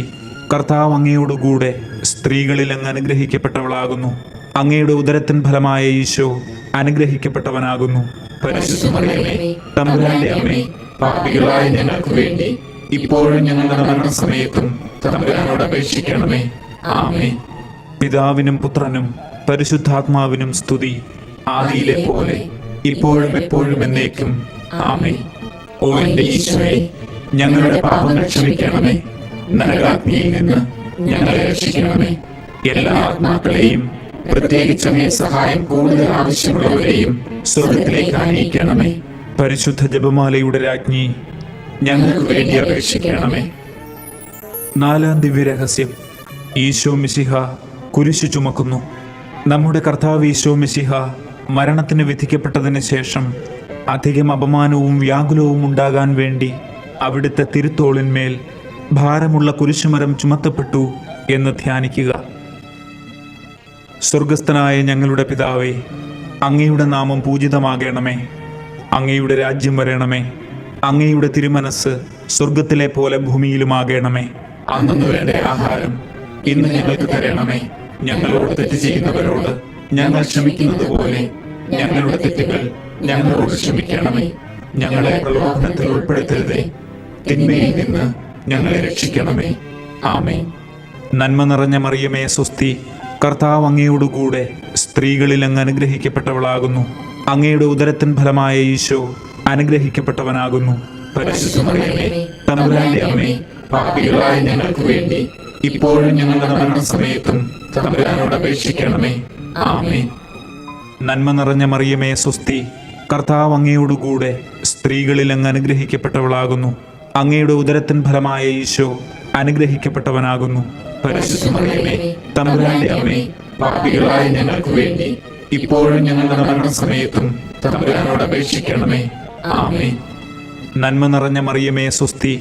കർത്താവ് അങ്ങയോടുകൂടെ സ്ത്രീകളിൽ അങ്ങ് അനുഗ്രഹിക്കപ്പെട്ടവളാകുന്നു. അങ്ങയുടെ ഉദരത്തിൻ ഫലമായ ഈശോ അനുഗ്രഹിക്കപ്പെട്ടവനാകുന്നു. പരിശുദ്ധ മറിയമേ, തമ്പുരാന്റെ അമ്മേ, പാപികളായ ഞങ്ങൾക്ക് വേണ്ടി ഇപ്പോഴും ഞങ്ങളുടെ മരണസമയത്തും തമ്പുരാനോട് അപേക്ഷിക്കണമേ. ആമേൻ. പിതാവിനും പുത്രനും പരിശുദ്ധാത്മാവിനും സ്തുതി, ആദിയിലെ പോലെ ഇപ്പോഴും എപ്പോഴും എന്നേക്കും. ആമേൻ. ഓ എന്റെ ഈശോയെ, ഞങ്ങളുടെ പാപങ്ങൾ ക്ഷമിക്കണമേ. നരകാഗ്നിയിൽ നിന്ന് ഞങ്ങളെ രക്ഷിക്കണമേ. എല്ലാ ആത്മാക്കളെയും, പ്രത്യേകിച്ച് അങ്ങേ സഹായം കൂടുതൽ ആവശ്യമുള്ളവരെയും സ്വർഗത്തിലേക്ക് ആനയിക്കണമേ. പരിശുദ്ധ ജപമാലയുടെ രാജ്ഞി, ഞങ്ങൾക്ക് വേണ്ടി അപേക്ഷിക്കണമേ. നാലാം ദിവ്യരഹസ്യം, ഈശോ മിശിഹ കുരിശു ചുമക്കുന്നു. നമ്മുടെ കർത്താവ് ഈശോ മിശിഹ മരണത്തിന് വിധിക്കപ്പെട്ടതിന് ശേഷം അധികം അപമാനവും വ്യാകുലവും ഉണ്ടാകാൻ വേണ്ടി അവിടുത്തെ തിരുത്തോളിന്മേൽ ഭാരമുള്ള കുരിശുമരം ചുമത്തപ്പെട്ടു എന്ന് ധ്യാനിക്കുക. സ്വർഗസ്ഥനായ ഞങ്ങളുടെ പിതാവേ, അങ്ങയുടെ നാമം പൂജിതമാകണമേ. അങ്ങയുടെ രാജ്യം വരണമേ. അങ്ങയുടെ തിരുമനസ് സ്വർഗത്തിലെ പോലെ ഭൂമിയിലുമാകണമേ. അന്നു വേണ്ട ആഹാരം ഇന്ന് ഞങ്ങൾക്ക് തരണമേ. ഞങ്ങളോട് തെറ്റ് ചെയ്യുന്നവരോട് ഞങ്ങൾ ക്ഷമിക്കുന്നത് പോലെ ഞങ്ങളുടെ തെറ്റുകൾ ഞങ്ങളോട് ക്ഷമിക്കണമേ. ഞങ്ങളെ പ്രലോഭനത്തിൽ ഉൾപ്പെടുത്തരുതേ, തിന്മയിൽ നിന്ന് ഞങ്ങളെ രക്ഷിക്കണമേ. ആമേൻ. നന്മ നിറഞ്ഞ മറിയമേ സ്വസ്തി, കർത്താവ് അങ്ങയോടുകൂടെ സ്ത്രീകളിൽ അങ്ങ് അനുഗ്രഹിക്കപ്പെട്ടവളാകുന്നു. അങ്ങയുടെ ഉദരത്തിൻ ഫലമായ ഈശോ അനുഗ്രഹിക്കപ്പെട്ടവനാകുന്നു. പരിശുദ്ധ മറിയമേ, തമ്പുരാന്റെ അമ്മേ, പാപികളായ ഞങ്ങൾക്ക് വേണ്ടി ഇപ്പോഴും ഞങ്ങളുടെ മരണസമയത്തും തമ്പുരാനോട് അപേക്ഷിക്കണമേ. ആമേൻ. നന്മ നിറഞ്ഞ മറിയമേ സ്വസ്തി, കർത്താവ് അങ്ങയോടുകൂടെ സ്ത്രീകളിൽ അങ്ങ് അനുഗ്രഹിക്കപ്പെട്ടവളാകുന്നു. അങ്ങയുടെ ഉദരത്തിൻ ഫലമായ ഈശോ അനുഗ്രഹിക്കപ്പെട്ടവനാകുന്നു. പരിശുദ്ധ മറിയമേ, തമ്പുരാന്റെ അമ്മേ, പാപികളായ ഞങ്ങൾക്ക് വേണ്ടി ഇപ്പോഴും ഞങ്ങളുടെ മരണസമയത്തും തമ്പുരാനോട് അപേക്ഷിക്കണമേ. ആമേൻ. നന്മ നിറഞ്ഞ മറിയമേ സ്വസ്തി,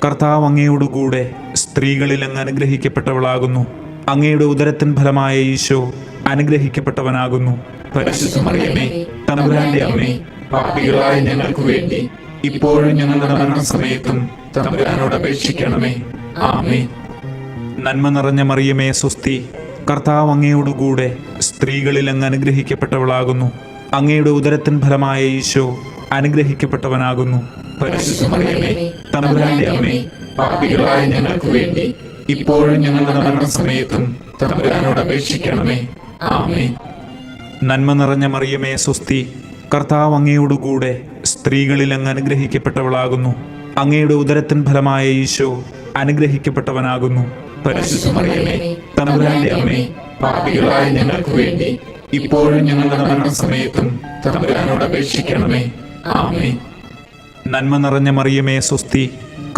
കർത്താവ് അങ്ങയോടുകൂടെ സ്ത്രീകളിൽ അങ്ങ് അനുഗ്രഹിക്കപ്പെട്ടവളാകുന്നു. അങ്ങയുടെ ഉദരത്തിൻ ഫലമായ ഈശോ അനുഗ്രഹിക്കപ്പെട്ടവനാകുന്നു. പരിശുദ്ധ മറിയമേ, തമ്പുരാന്റെ അമ്മേ, പാപികളായ ഞങ്ങൾക്ക് വേണ്ടി ഇപ്പോഴും ഞങ്ങളുടെ മരണസമയത്തും തമ്പുരാനോട് അപേക്ഷിക്കണമേ. ആമേൻ. നന്മ നിറഞ്ഞ മറിയമേ സ്വസ്തി, കർത്താവ് അങ്ങയോടുകൂടെ സ്ത്രീകളിൽ അങ്ങ് അനുഗ്രഹിക്കപ്പെട്ടവളാകുന്നു. അങ്ങയുടെ ഉദരത്തിൻ ഫലമായ ഈശോ അനുഗ്രഹിക്കപ്പെട്ടവനാകുന്നു. പരിശുദ്ധ മറിയമേ, തമ്പുരാന്റെ അമ്മേ, പാപികളായ ഞങ്ങൾക്ക് വേണ്ടി ഇപ്പോഴും ഞങ്ങളുടെ മരണസമയത്തും തമ്പുരാനോട് അപേക്ഷിക്കണമേ. ആമേൻ. നന്മ നിറഞ്ഞ മറിയമേ സ്വസ്തി, കർത്താവ് അങ്ങയോടുകൂടെ സ്ത്രീകളിൽ അങ്ങ് അനുഗ്രഹിക്കപ്പെട്ടവളാകുന്നു. അങ്ങയുടെ ഉദരത്തിൻ ഫലമായ ഈശോ അനുഗ്രഹിക്കപ്പെട്ടവനാകുന്നു. പരിശുദ്ധ മറിയമേ, തമ്പുരാന്റെ അമ്മേ, പാപികളായ ഞങ്ങൾക്ക് വേണ്ടി ഇപ്പോഴും ഞങ്ങളുടെ മരണസമയത്തും തമ്പുരാനോട് അപേക്ഷിക്കണമേ. ആമേൻ. നന്മ നിറഞ്ഞ മറിയമേ സ്വസ്തി,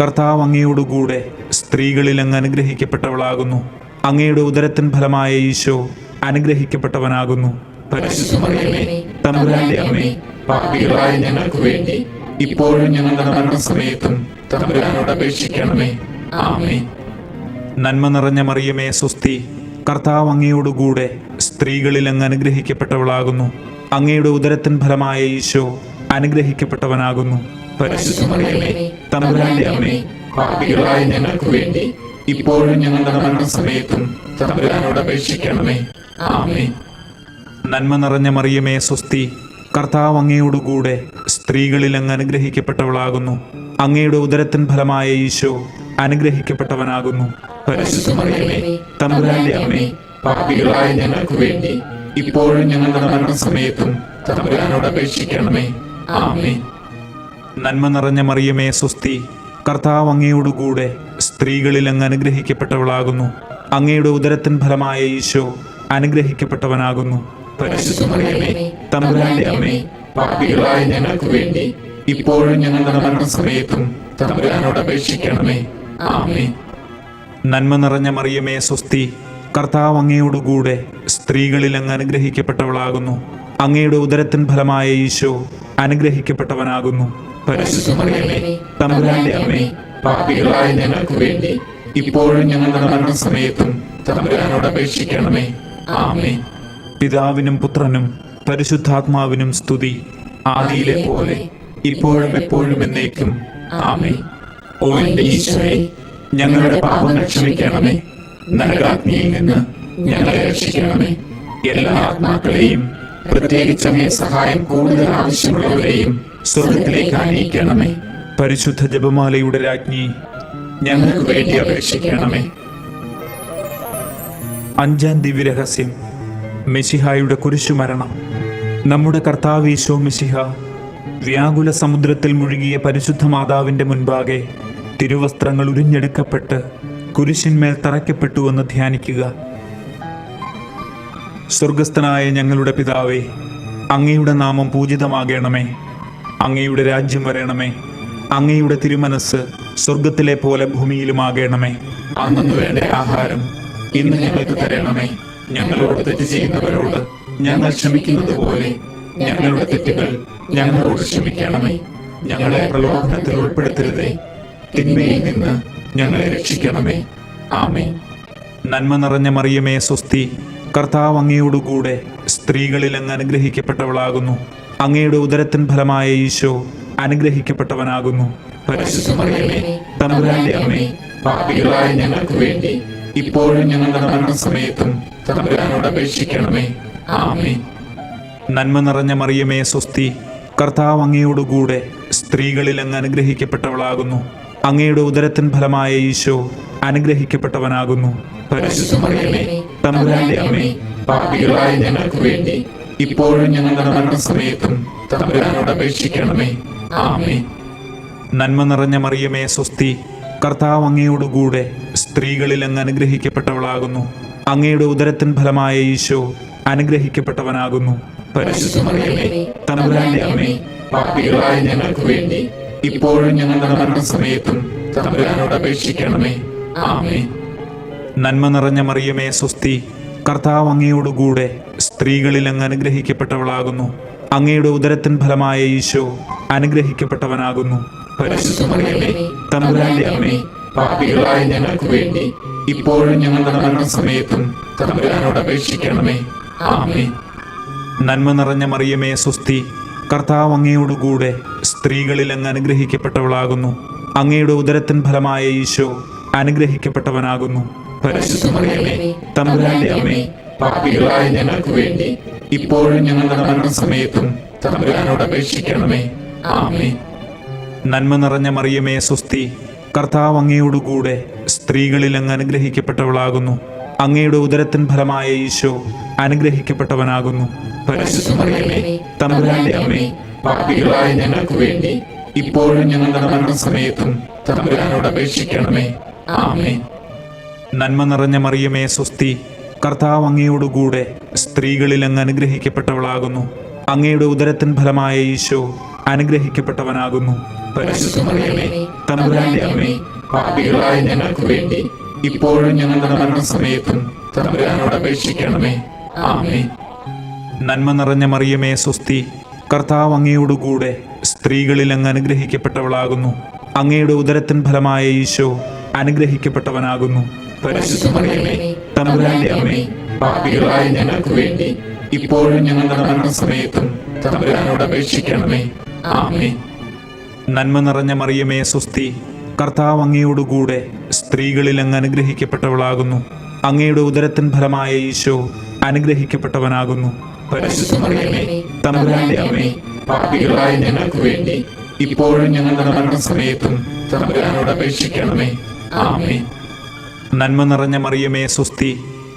കർത്താവ് അങ്ങയോടുകൂടെ സ്ത്രീകളിൽ അങ്ങ് അനുഗ്രഹിക്കപ്പെട്ടവളാകുന്നു. അങ്ങയുടെ ഉദരത്തിൻ ഫലമായ ഈശോ അനുഗ്രഹിക്കപ്പെട്ടവനാകുന്നു. പരിശുദ്ധ മറിയമേ, തമ്പുരാന്റെ അമ്മേ, പാപികളായ ഞങ്ങൾക്ക് വേണ്ടി ഇപ്പോഴും ഞങ്ങളുടെ മരണസമയത്തും തമ്പുരാനോട് അപേക്ഷിക്കണമേ. ആമേൻ. നന്മ നിറഞ്ഞ മറിയമേ സ്വസ്തി, കർത്താവ് അങ്ങയോടുകൂടെ സ്ത്രീകളിൽ അങ്ങ് അനുഗ്രഹിക്കപ്പെട്ടവളാകുന്നു. അങ്ങയുടെ ഉദരത്തിൻ ഫലമായ ഈശോ അനുഗ്രഹിക്കപ്പെട്ടവനാകുന്നു. പരിശുദ്ധ മറിയമേ, തമ്പുരാന്റെ അമ്മേ, പാപികളായ ഞങ്ങൾക്ക് വേണ്ടി ഇപ്പോഴും ഞങ്ങളുടെ മരണസമയത്തും തമ്പുരാനോട് അപേക്ഷിക്കണമേ. ആമേൻ. നന്മ നിറഞ്ഞ മറിയമേ സ്വസ്തി, കർത്താവ് അങ്ങയോടുകൂടെ സ്ത്രീകളിൽ അങ്ങ് അനുഗ്രഹിക്കപ്പെട്ടവളാകുന്നു. അങ്ങയുടെ ഉദരത്തിൻ ഫലമായ ഈശോ അനുഗ്രഹിക്കപ്പെട്ടവനാകുന്നു. പരിശുദ്ധ മറിയമേ, തമ്പുരാന്റെ അമ്മേ, പാപികളായ ഞങ്ങൾക്ക് വേണ്ടി ഇപ്പോഴും ഞങ്ങളുടെ മരണസമയത്തും തമ്പുരാനോട് അപേക്ഷിക്കണമേ. ആമേൻ. നന്മ നിറഞ്ഞ മറിയമേ സ്വസ്തി, കർത്താവ് അങ്ങയോടുകൂടെ സ്ത്രീകളിൽ അങ്ങ് അനുഗ്രഹിക്കപ്പെട്ടവളാകുന്നു. അങ്ങയുടെ ഉദരത്തിൻ ഫലമായ ഈശോ അനുഗ്രഹിക്കപ്പെട്ടവനാകുന്നു. പരിശുദ്ധ മറിയമേ, തമ്പുരാന്റെ അമ്മേ, പാപികളായ ഞങ്ങൾക്ക് വേണ്ടി ഇപ്പോഴും ഞങ്ങളുടെ മരണസമയത്തും തമ്പുരാനോട് അപേക്ഷിക്കണമേ. ആമേൻ. നന്മ നിറഞ്ഞ മറിയമേ സ്വസ്തി, കർത്താവ് അങ്ങയോടുകൂടെ സ്ത്രീകളിൽ അങ്ങ് അനുഗ്രഹിക്കപ്പെട്ടവളാകുന്നു. അങ്ങയുടെ ഉദരത്തിൻ ഫലമായ ഈശോ അനുഗ്രഹിക്കപ്പെട്ടവനാകുന്നു. പരിശുദ്ധ മറിയമേ, തമ്പുരാന്റെ അമ്മേ, പാപികളായ ഞങ്ങൾക്ക് വേണ്ടി ഇപ്പോഴും ഞങ്ങളുടെ മരണസമയത്തും തമ്പുരാനോട് അപേക്ഷിക്കണമേ. ആമേൻ. പിതാവിനും പുത്രനും പരിശുദ്ധാത്മാവിനും സ്തുതി, ആദിയിലെ പോലെ ഇപ്പോഴും എപ്പോഴും എന്നേക്കും. ആമേൻ. ഓ എന്റെ ഈശോയെ, ഞങ്ങളുടെ പാപങ്ങൾ ക്ഷമിക്കണമേ. നരകാഗ്നിയിൽ നിന്ന് ഞങ്ങളെ രക്ഷിക്കണമേ. എല്ലാ ആത്മാക്കളെയും, പ്രത്യേകിച്ച് അങ്ങേ സഹായം കൂടുതൽ ആവശ്യമുള്ളവരെയും സ്വർഗത്തിലേക്ക് ആനയിക്കണമേ. പരിശുദ്ധ ജപമാലയുടെ രാജ്ഞി, ഞങ്ങൾക്ക് വേണ്ടി അപേക്ഷിക്കണമേ. അഞ്ചാം ദിവ്യരഹസ്യം, മെശിഹായുടെ കുരിശുമരണം. നമ്മുടെ കർത്താവ് ഈശോ മെശിഹ വ്യാകുല സമുദ്രത്തിൽ മുഴുകിയ പരിശുദ്ധ മാതാവിന്റെ മുൻപാകെ തിരുവസ്ത്രങ്ങൾ ഉരിഞ്ഞെടുക്കപ്പെട്ട് കുരിശിന്മേൽ തറയ്ക്കപ്പെട്ടുവെന്ന് ധ്യാനിക്കുക. സ്വർഗസ്ഥനായ ഞങ്ങളുടെ പിതാവേ, അങ്ങയുടെ നാമം പൂജിതമാകണമേ. അങ്ങയുടെ രാജ്യം വരണമേ. അങ്ങയുടെ തിരുമനസ് സ്വർഗത്തിലെ പോലെ ഭൂമിയിലുമാകണമേ. അന്നു വേണ്ട ആഹാരം ഇന്ന് ഞങ്ങൾക്ക് തരണമേ. ഞങ്ങളോട് തെറ്റ് ചെയ്യുന്നവരോട് ഞങ്ങൾ ക്ഷമിക്കുന്നത് പോലെ ഞങ്ങളുടെ തെറ്റുകൾ ഞങ്ങളോട് ക്ഷമിക്കണമേ. ഞങ്ങളെ പ്രലോഭനത്തിൽ ഉൾപ്പെടുത്തരുതേ, തിന്മയിൽ നിന്ന് ഞങ്ങളെ രക്ഷിക്കണമേ. ആമേൻ. നന്മ നിറഞ്ഞ മറിയമേ സ്വസ്തി, കർത്താവ് അങ്ങയോടുകൂടെ സ്ത്രീകളിൽ അങ്ങ് അനുഗ്രഹിക്കപ്പെട്ടവളാകുന്നു. അങ്ങയുടെ ഉദരത്തിൻ ഫലമായ ഈശോ അനുഗ്രഹിക്കപ്പെട്ടവനാകുന്നു. പരിശുദ്ധ മറിയമേ, തമ്പുരാന്റെ അമ്മേ, പാപികളായ ഞങ്ങൾക്ക് വേണ്ടി ഇപ്പോഴും ഞങ്ങളുടെ മരണസമയത്തും തമ്പുരാനോട് അപേക്ഷിക്കണമേ. ആമേൻ. നന്മ നിറഞ്ഞ മറിയമേ സ്വസ്തി, കർത്താവ് അങ്ങയോടുകൂടെ സ്ത്രീകളിൽ അങ്ങ് അനുഗ്രഹിക്കപ്പെട്ടവളാകുന്നു. അങ്ങയുടെ ഉദരത്തിൻ ഫലമായ ഈശോ അനുഗ്രഹിക്കപ്പെട്ടവനാകുന്നു. പരിശുദ്ധ മറിയമേ, തമ്പുരാന്റെ അമ്മേ, പാപികളായ ഞങ്ങൾക്ക് വേണ്ടി ഇപ്പോഴും ഞങ്ങളുടെ മരണസമയത്തും തമ്പുരാനോട് അപേക്ഷിക്കണമേ. ആമേൻ. നന്മ നിറഞ്ഞ മറിയമേ സ്വസ്തി, കർത്താവ് അങ്ങയോടുകൂടെ സ്ത്രീകളിൽ അങ്ങ് അനുഗ്രഹിക്കപ്പെട്ടവളാകുന്നു. അങ്ങയുടെ ഉദരത്തിൻ ഫലമായ ഈശോ അനുഗ്രഹിക്കപ്പെട്ടവനാകുന്നു. പരിശുദ്ധ മറിയമേ, തമ്പുരാന്റെ അമ്മേ, പാപികളായ ഞങ്ങൾക്ക് വേണ്ടി ഇപ്പോഴും ഞങ്ങളുടെ മരണസമയത്തും തമ്പുരാനോട് അപേക്ഷിക്കണമേ. ആമേൻ. നന്മ നിറഞ്ഞ മറിയമേ സ്വസ്തി, കർത്താവ് അങ്ങയോടുകൂടെ സ്ത്രീകളിൽ അങ്ങ് അനുഗ്രഹിക്കപ്പെട്ടവളാകുന്നു. അങ്ങയുടെ ഉദരത്തിൻ ഫലമായ ഈശോ അനുഗ്രഹിക്കപ്പെട്ടവനാകുന്നു. പരിശുദ്ധ മറിയമേ, തമ്പുരാന്റെ അമ്മേ, പാപികളായ ഞങ്ങൾക്ക് വേണ്ടി ഇപ്പോഴും ഞങ്ങളുടെ മരണസമയത്തും തമ്പുരാനോട് അപേക്ഷിക്കണമേ. ആമേൻ. നന്മ നിറഞ്ഞ മറിയമേ സ്വസ്തി, കർത്താവ് അങ്ങയോടുകൂടെ സ്ത്രീകളിൽ അങ്ങ് അനുഗ്രഹിക്കപ്പെട്ടവളാകുന്നു. അങ്ങയുടെ ഉദരത്തിൻ ഫലമായ ഈശോ അനുഗ്രഹിക്കപ്പെട്ടവനാകുന്നു. പരിശുദ്ധ മറിയമേ, തമ്പുരാന്റെ അമ്മേ, പാപികളായ ഞങ്ങൾക്ക് വേണ്ടി ഇപ്പോഴും ഞങ്ങളുടെ മരണസമയത്തും തമ്പുരാനോട് അപേക്ഷിക്കണമേ. ആമേൻ. നന്മ നിറഞ്ഞ മറിയമേ സ്വസ്തി, കർത്താവ് അങ്ങയോടുകൂടെ സ്ത്രീകളിൽ അങ്ങ് അനുഗ്രഹിക്കപ്പെട്ടവളാകുന്നു. അങ്ങയുടെ ഉദരത്തിൻ ഫലമായ ഈശോ അനുഗ്രഹിക്കപ്പെട്ടവനാകുന്നു. പരിശുദ്ധ മറിയമേ, തമ്പുരാന്റെ അമ്മേ, പാപികളായ ഞങ്ങൾക്ക് വേണ്ടി ഇപ്പോഴും ഞങ്ങളുടെ മരണസമയത്തും തമ്പുരാനോട് അപേക്ഷിക്കണമേ. ആമേൻ. നന്മ നിറഞ്ഞ മറിയമേ സ്വസ്തി, കർത്താവ് അങ്ങയോടുകൂടെ സ്ത്രീകളിൽ അങ്ങ് അനുഗ്രഹിക്കപ്പെട്ടവളാകുന്നു. അങ്ങയുടെ ഉദരത്തിൻ ഫലമായ ഈശോ അനുഗ്രഹിക്കപ്പെട്ടവനാകുന്നു. പരിശുദ്ധ മറിയമേ, തമ്പുരാന്റെ അമ്മേ, പാപികളായ ഞങ്ങൾക്ക് വേണ്ടി ഇപ്പോഴും ഞങ്ങളുടെ മരണസമയത്തും തമ്പുരാനോട് അപേക്ഷിക്കണമേ. ആമേൻ. നന്മ നിറഞ്ഞ മറിയമേ സ്വസ്തി, കർത്താവ് അങ്ങയോടുകൂടെ സ്ത്രീകളിൽ അങ്ങ് അനുഗ്രഹിക്കപ്പെട്ടവളാകുന്നു. അങ്ങയുടെ ഉദരത്തിൻ ഫലമായ ഈശോ അനുഗ്രഹിക്കപ്പെട്ടവനാകുന്നു. പരിശുദ്ധ മറിയമേ, തമ്പുരാന്റെ അമ്മേ, പാപികളായ ഞങ്ങൾക്ക് വേണ്ടി ഇപ്പോഴും ഞങ്ങളുടെ മരണസമയത്തും തമ്പുരാനോട് അപേക്ഷിക്കണമേ. ആമേൻ. നന്മ നിറഞ്ഞ മറിയമേ സ്വസ്തി, കർത്താവ് അങ്ങയോടുകൂടെ സ്ത്രീകളിൽ അങ്ങ് അനുഗ്രഹിക്കപ്പെട്ടവളാകുന്നു. അങ്ങയുടെ ഉദരത്തിൻ ഫലമായ ഈശോ അനുഗ്രഹിക്കപ്പെട്ടവനാകുന്നു. പരിശുദ്ധ മറിയമേ, തമ്പുരാന്റെ അമ്മേ, പാപികളായ ഞങ്ങൾക്ക് വേണ്ടി ഇപ്പോഴും ഞങ്ങളുടെ മരണസമയത്തും തമ്പുരാനോട് അപേക്ഷിക്കണമേ. ആമേൻ. നന്മ നിറഞ്ഞ മറിയമേ സ്വസ്തി,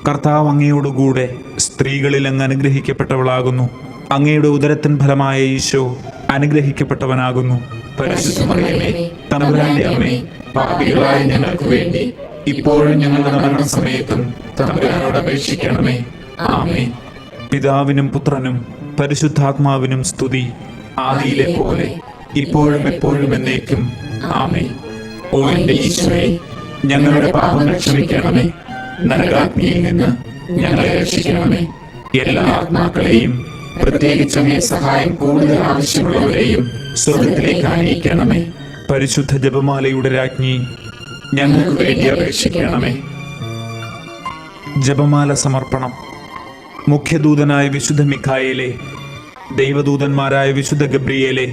കർത്താവ് അങ്ങയോടുകൂടെ സ്ത്രീകളിൽ അങ്ങ് അനുഗ്രഹിക്കപ്പെട്ടവളാകുന്നു. അങ്ങയുടെ ഉദരത്തിൻ ഫലമായ ഈശോ അനുഗ്രഹിക്കപ്പെട്ടവനാകുന്നു. പരിശുദ്ധ മറിയമേ, തമ്പുരാന്റെ അമ്മേ, പാപികളായ ഞങ്ങൾക്ക് വേണ്ടി ഇപ്പോഴും ഞങ്ങളുടെ മരണസമയത്തും തമ്പുരാനോട് അപേക്ഷിക്കണമേ. ആമേൻ. പിതാവിനും പുത്രനും പരിശുദ്ധാത്മാവിനും സ്തുതി, ആദിയിലെ പോലെ ഇപ്പോഴും എപ്പോഴും എന്നേക്കും. ആമേൻ. ഓ എന്റെ ഈശോയെ, ഞങ്ങളുടെ പാപങ്ങൾ ക്ഷമിക്കണമേ. നരകാഗ്നിയിൽ നിന്ന് ഞങ്ങളെ രക്ഷിക്കണമേ. എല്ലാ ആത്മാക്കളെയും, പ്രത്യേകിച്ച് അങ്ങേ സഹായം കൂടുതൽ ആവശ്യമുള്ളവരെയും സ്വർഗത്തിലേക്ക് ആനയിക്കണമേ. പരിശുദ്ധ ജപമാലയുടെ രാജ്ഞി, ഞങ്ങൾക്ക് വേണ്ടി അപേക്ഷിക്കണമേ. ജപമാല സമർപ്പണം. മുഖ്യദൂതനായ വിശുദ്ധ മിഖായേലെ, ദൈവദൂതന്മാരായ വിശുദ്ധ ഗബ്രിയേലെ,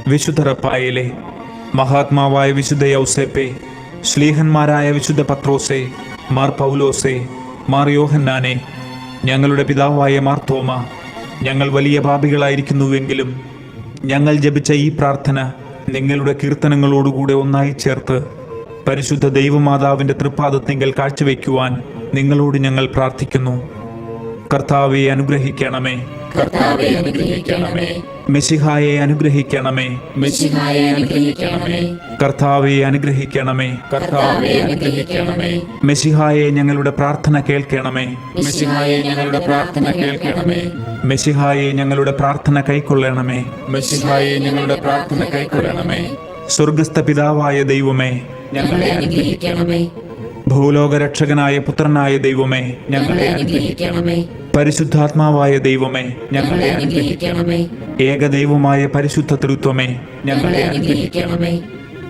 വിശുദ്ധ റഫായേലെ, മഹാത്മാവായ വിശുദ്ധ യൗസേപ്പെ, ശ്ലീഹന്മാരായ വിശുദ്ധ പത്രോസെ, മാർ പൗലോസെ, മാർ യോഹന്നാനെ, ഞങ്ങളുടെ പിതാവായ മാർ തോമ, ഞങ്ങൾ വലിയ പാപികളായിരിക്കുന്നുവെങ്കിലും ഞങ്ങൾ ജപിച്ച ഈ പ്രാർത്ഥന നിങ്ങളുടെ കീർത്തനങ്ങളോടുകൂടെ ഒന്നായി ചേർത്ത് പരിശുദ്ധ ദൈവമാതാവിൻ്റെ തൃപ്പാദത്തിങ്കൽ കാഴ്ചവെക്കുവാൻ നിങ്ങളോട് ഞങ്ങൾ പ്രാർത്ഥിക്കുന്നു. കർത്താവെ അനുഗ്രഹിക്കണമേ. കർത്താവേ അനുഗ്രഹിക്കണമേ. മെശിഹായെ അനുഗ്രഹിക്കണമേ. മെശിഹായെ അനുഗ്രഹിക്കണമേ. കർത്താവെ അനുഗ്രഹിക്കണമേ. കർത്താവേ അനുഗ്രഹിക്കണമേ. മെശിഹായെ ഞങ്ങളുടെ പ്രാർത്ഥന കേൾക്കണമേ. മെശിഹായെ ഞങ്ങളുടെ പ്രാർത്ഥന കേൾക്കണമേ. മെശിഹായെ ഞങ്ങളുടെ പ്രാർത്ഥന കൈക്കൊള്ളണമേ. മെശിഹായെ ഞങ്ങളുടെ പ്രാർത്ഥന കൈക്കൊള്ളണമേ. സ്വർഗസ്ഥ പിതാവായ ദൈവമേ, ഞങ്ങളെ അനുഗ്രഹിക്കണമേ. ഭൂലോകരക്ഷകനായ പുത്രനായ ദൈവമേ, ഞങ്ങളെ അനുഗ്രഹിക്കണമേ. പരിശുദ്ധാത്മാവായ ദൈവമേ, ഞങ്ങളെ അനുഗ്രഹിക്കണമേ. ഏകദൈവമായ പരിശുദ്ധ തൃത്വമേ, ഞങ്ങളെ അനുഗ്രഹിക്കണമേ.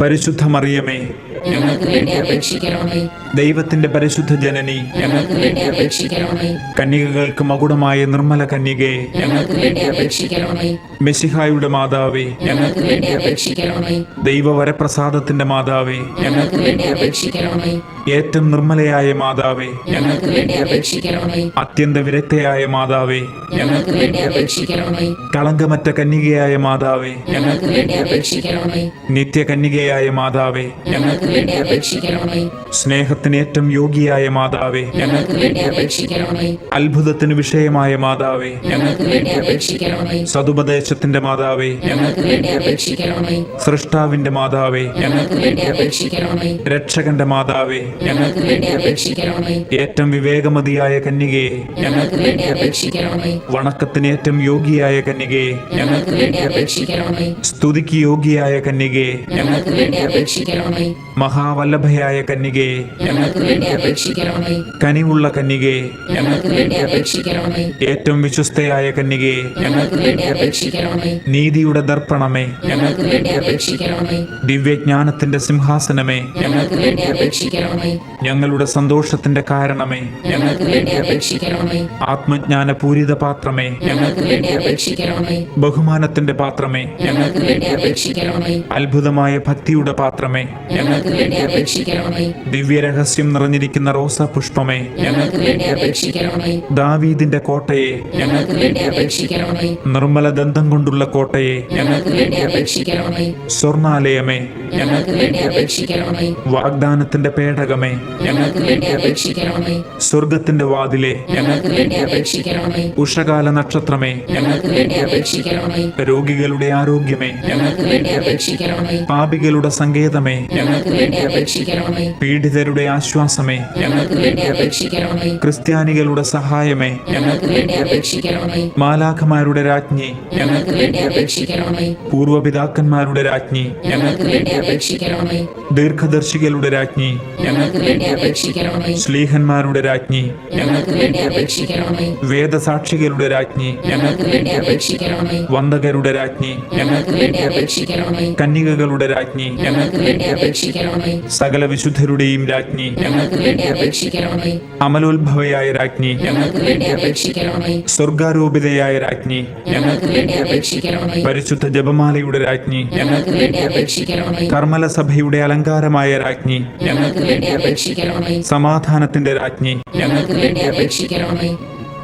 പരിശുദ്ധ മറിയമേ, ഞങ്ങൾക്ക് വേണ്ടി അപേക്ഷിക്കണമേ. ദൈവത്തിന്റെ പരിശുദ്ധ ജനനി, ഞങ്ങൾക്ക് വേണ്ടി അപേക്ഷിക്കണമേ. കന്യകകൾക്ക് മകുടമായ നിർമ്മല കന്യകേ, ഞങ്ങൾക്ക് വേണ്ടി അപേക്ഷിക്കണമേ. മെശിഹായുടെ മാതാവേ, ഞങ്ങൾക്ക് വേണ്ടി അപേക്ഷിക്കണമേ. ദൈവവരപ്രസാദത്തിന്റെ മാതാവേ, ഞങ്ങൾക്ക് വേണ്ടി അപേക്ഷിക്കണമേ. ഏറ്റവും നിർമ്മലയായ മാതാവേ, ഞങ്ങൾക്ക് വേണ്ടി അപേക്ഷിക്കണമേ. അത്യന്ത വിരക്തയായ മാതാവേ, ഞങ്ങൾക്ക് വേണ്ടി അപേക്ഷിക്കണമേ. കളങ്കമറ്റ കന്യകയായ മാതാവേ, ഞങ്ങൾക്ക് വേണ്ടി അപേക്ഷിക്കണമേ. നിത്യകന്യകയായ മാതാവേ, ഞങ്ങൾക്ക് വേണ്ടി അപേക്ഷിക്കണമേ. സ്നേഹത്തിന് ഏറ്റവും യോഗ്യയായ മാതാവേ, ഞങ്ങൾക്ക് വേണ്ടി അപേക്ഷിക്കണമേ. അത്ഭുതത്തിന് വിഷയമായ മാതാവേ, ഞങ്ങൾക്ക് വേണ്ടി അപേക്ഷിക്കണമേ. സതുപദേശത്തിന്റെ മാതാവേ, ഞങ്ങൾക്ക് വേണ്ടി അപേക്ഷിക്കണമേ. സൃഷ്ടാവിന്റെ മാതാവേ, ഞങ്ങൾക്ക് വേണ്ടി അപേക്ഷിക്കണമേ. രക്ഷകന്റെ മാതാവേ, ഞങ്ങൾക്ക് വേണ്ടി അപേക്ഷിക്കണമേ. ഏറ്റവും വിവേകമതിയായ കന്യകയെ, ഞങ്ങൾക്ക് വേണ്ടി അപേക്ഷിക്കണമേ. വണക്കത്തിന് ഏറ്റവും യോഗ്യയായ കന്യകയെ, ഞങ്ങൾക്ക് വേണ്ടി അപേക്ഷിക്കണമേ. സ്തുതിക്ക് യോഗ്യയായ കന്യകയെ, ഞങ്ങൾക്ക് വേണ്ടി അപേക്ഷിക്കണമേ. മഹാവല്ലഭയായ കന്യകയെ, ഞങ്ങൾക്ക് വേണ്ടി അപേക്ഷിക്കണമേ. കനിവുള്ള കന്യകയെ, ഞങ്ങൾക്ക് വേണ്ടി അപേക്ഷിക്കണമേ. ഏറ്റവും വിശ്വസ്തയായ കന്യകയെ, ഞങ്ങൾക്ക് വേണ്ടി അപേക്ഷിക്കണമേ. നീതിയുടെ ദർപ്പണമേ, ഞങ്ങൾക്ക് വേണ്ടി അപേക്ഷിക്കണമേ. ദിവ്യജ്ഞാനത്തിന്റെ സിംഹാസനമേ, ഞങ്ങൾക്ക് വേണ്ടി അപേക്ഷിക്കണമേ. ഞങ്ങളുടെ സന്തോഷത്തിന്റെ കാരണമേ, ഞങ്ങൾക്ക് വേണ്ടി അപേക്ഷിക്കണമേ. ആത്മജ്ഞാന പൂരിത പാത്രമേ, ഞങ്ങൾക്ക് വേണ്ടി അപേക്ഷിക്കണമേ. ബഹുമാനത്തിന്റെ പാത്രമേ, ഞങ്ങൾക്ക് വേണ്ടി അപേക്ഷിക്കണമേ. അത്ഭുതമായ ഭക്തിയുടെ പാത്രമേ, ഞങ്ങൾക്ക് വേണ്ടി അപേക്ഷിക്കണമേ. ദിവ്യരഹസ്യം നിറഞ്ഞിരിക്കുന്ന റോസാ പുഷ്പമേ, ഞങ്ങൾക്ക് വേണ്ടി അപേക്ഷിക്കണമേ. ദാവീദിന്റെ കോട്ടയെ, ഞങ്ങൾക്ക് വേണ്ടി അപേക്ഷിക്കണമേ. നിർമ്മല ദന്തം കൊണ്ടുള്ള കോട്ടയെ, ഞങ്ങൾക്ക് വേണ്ടി അപേക്ഷിക്കണമേ. സ്വർണാലയമേ, ഞങ്ങൾക്ക് വേണ്ടി അപേക്ഷിക്കണമേ. വാഗ്ദാനത്തിന്റെ പേടകമേ, ഞങ്ങൾക്ക് വേണ്ടി അപേക്ഷിക്കണമേ. സ്വർഗത്തിന്റെ വാതിലെ, ഞങ്ങൾക്ക് വേണ്ടി അപേക്ഷിക്കണമേ. ഉഷകാല നക്ഷത്രമേ, ഞങ്ങൾക്ക് വേണ്ടി അപേക്ഷിക്കണമേ. രോഗികളുടെ ആരോഗ്യമേ, ഞങ്ങൾക്ക് വേണ്ടി അപേക്ഷിക്കണമേ. പാപികളുടെ സങ്കേതമേ, ഞങ്ങൾക്ക് വേണ്ടി അപേക്ഷിക്കണമേ. പീഡിതരുടെ ആശ്വാസമേ, ഞങ്ങൾക്ക് വേണ്ടി അപേക്ഷിക്കണമേ. ക്രിസ്ത്യാനികളുടെ സഹായമേ, ഞങ്ങൾക്ക് വേണ്ടി അപേക്ഷിക്കണമേ. മാലാഖമാരുടെ രാജ്ഞി, ഞങ്ങൾക്ക് വേണ്ടി അപേക്ഷിക്കണമേ. പൂർവപിതാക്കന്മാരുടെ രാജ്ഞി, ഞങ്ങൾക്ക് വേണ്ടി അപേക്ഷിക്കണമേ. ദീർഘദർശികളുടെ രാജ്ഞി, ഞങ്ങൾക്ക് വേണ്ടി അപേക്ഷിക്കണമേ. ശ്ലീഹന്മാരുടെ രാജ്ഞി, ഞങ്ങൾക്ക് വേണ്ടി അപേക്ഷിക്കണമേ. വേദസാക്ഷികളുടെ രാജ്ഞി, ഞങ്ങൾക്ക് വേണ്ടി അപേക്ഷിക്കണമേ. വന്ദകരുടെ രാജ്ഞി, ഞങ്ങൾക്ക് വേണ്ടി അപേക്ഷിക്കണമേ. കന്യകകളുടെ രാജ്ഞി, ഞങ്ങൾക്ക് വേണ്ടി അപേക്ഷിക്കണമേ. സകല വിശുദ്ധരുടെയും രാജ്ഞി, ഞങ്ങൾക്ക് വേണ്ടി അപേക്ഷിക്കണമേ. അമലോത്ഭവയായ രാജ്ഞി, ഞങ്ങൾക്ക് വേണ്ടി അപേക്ഷിക്കണമേ. സ്വർഗാരോപിതയായ രാജ്ഞി, ഞങ്ങൾക്ക് വേണ്ടി അപേക്ഷിക്കണമേ. പരിശുദ്ധ ജപമാലയുടെ രാജ്ഞി, ഞങ്ങൾക്ക് വേണ്ടി അപേക്ഷിക്കണമേ. കർമ്മല സഭയുടെ അലങ്കാരമായ രാജ്ഞി, ഞങ്ങൾക്ക് വേണ്ടി അപേക്ഷിക്കണമേ. സമാധാനത്തിന്റെ രാജ്ഞി, ഞങ്ങൾക്ക് വേണ്ടി അപേക്ഷിക്കണമേ.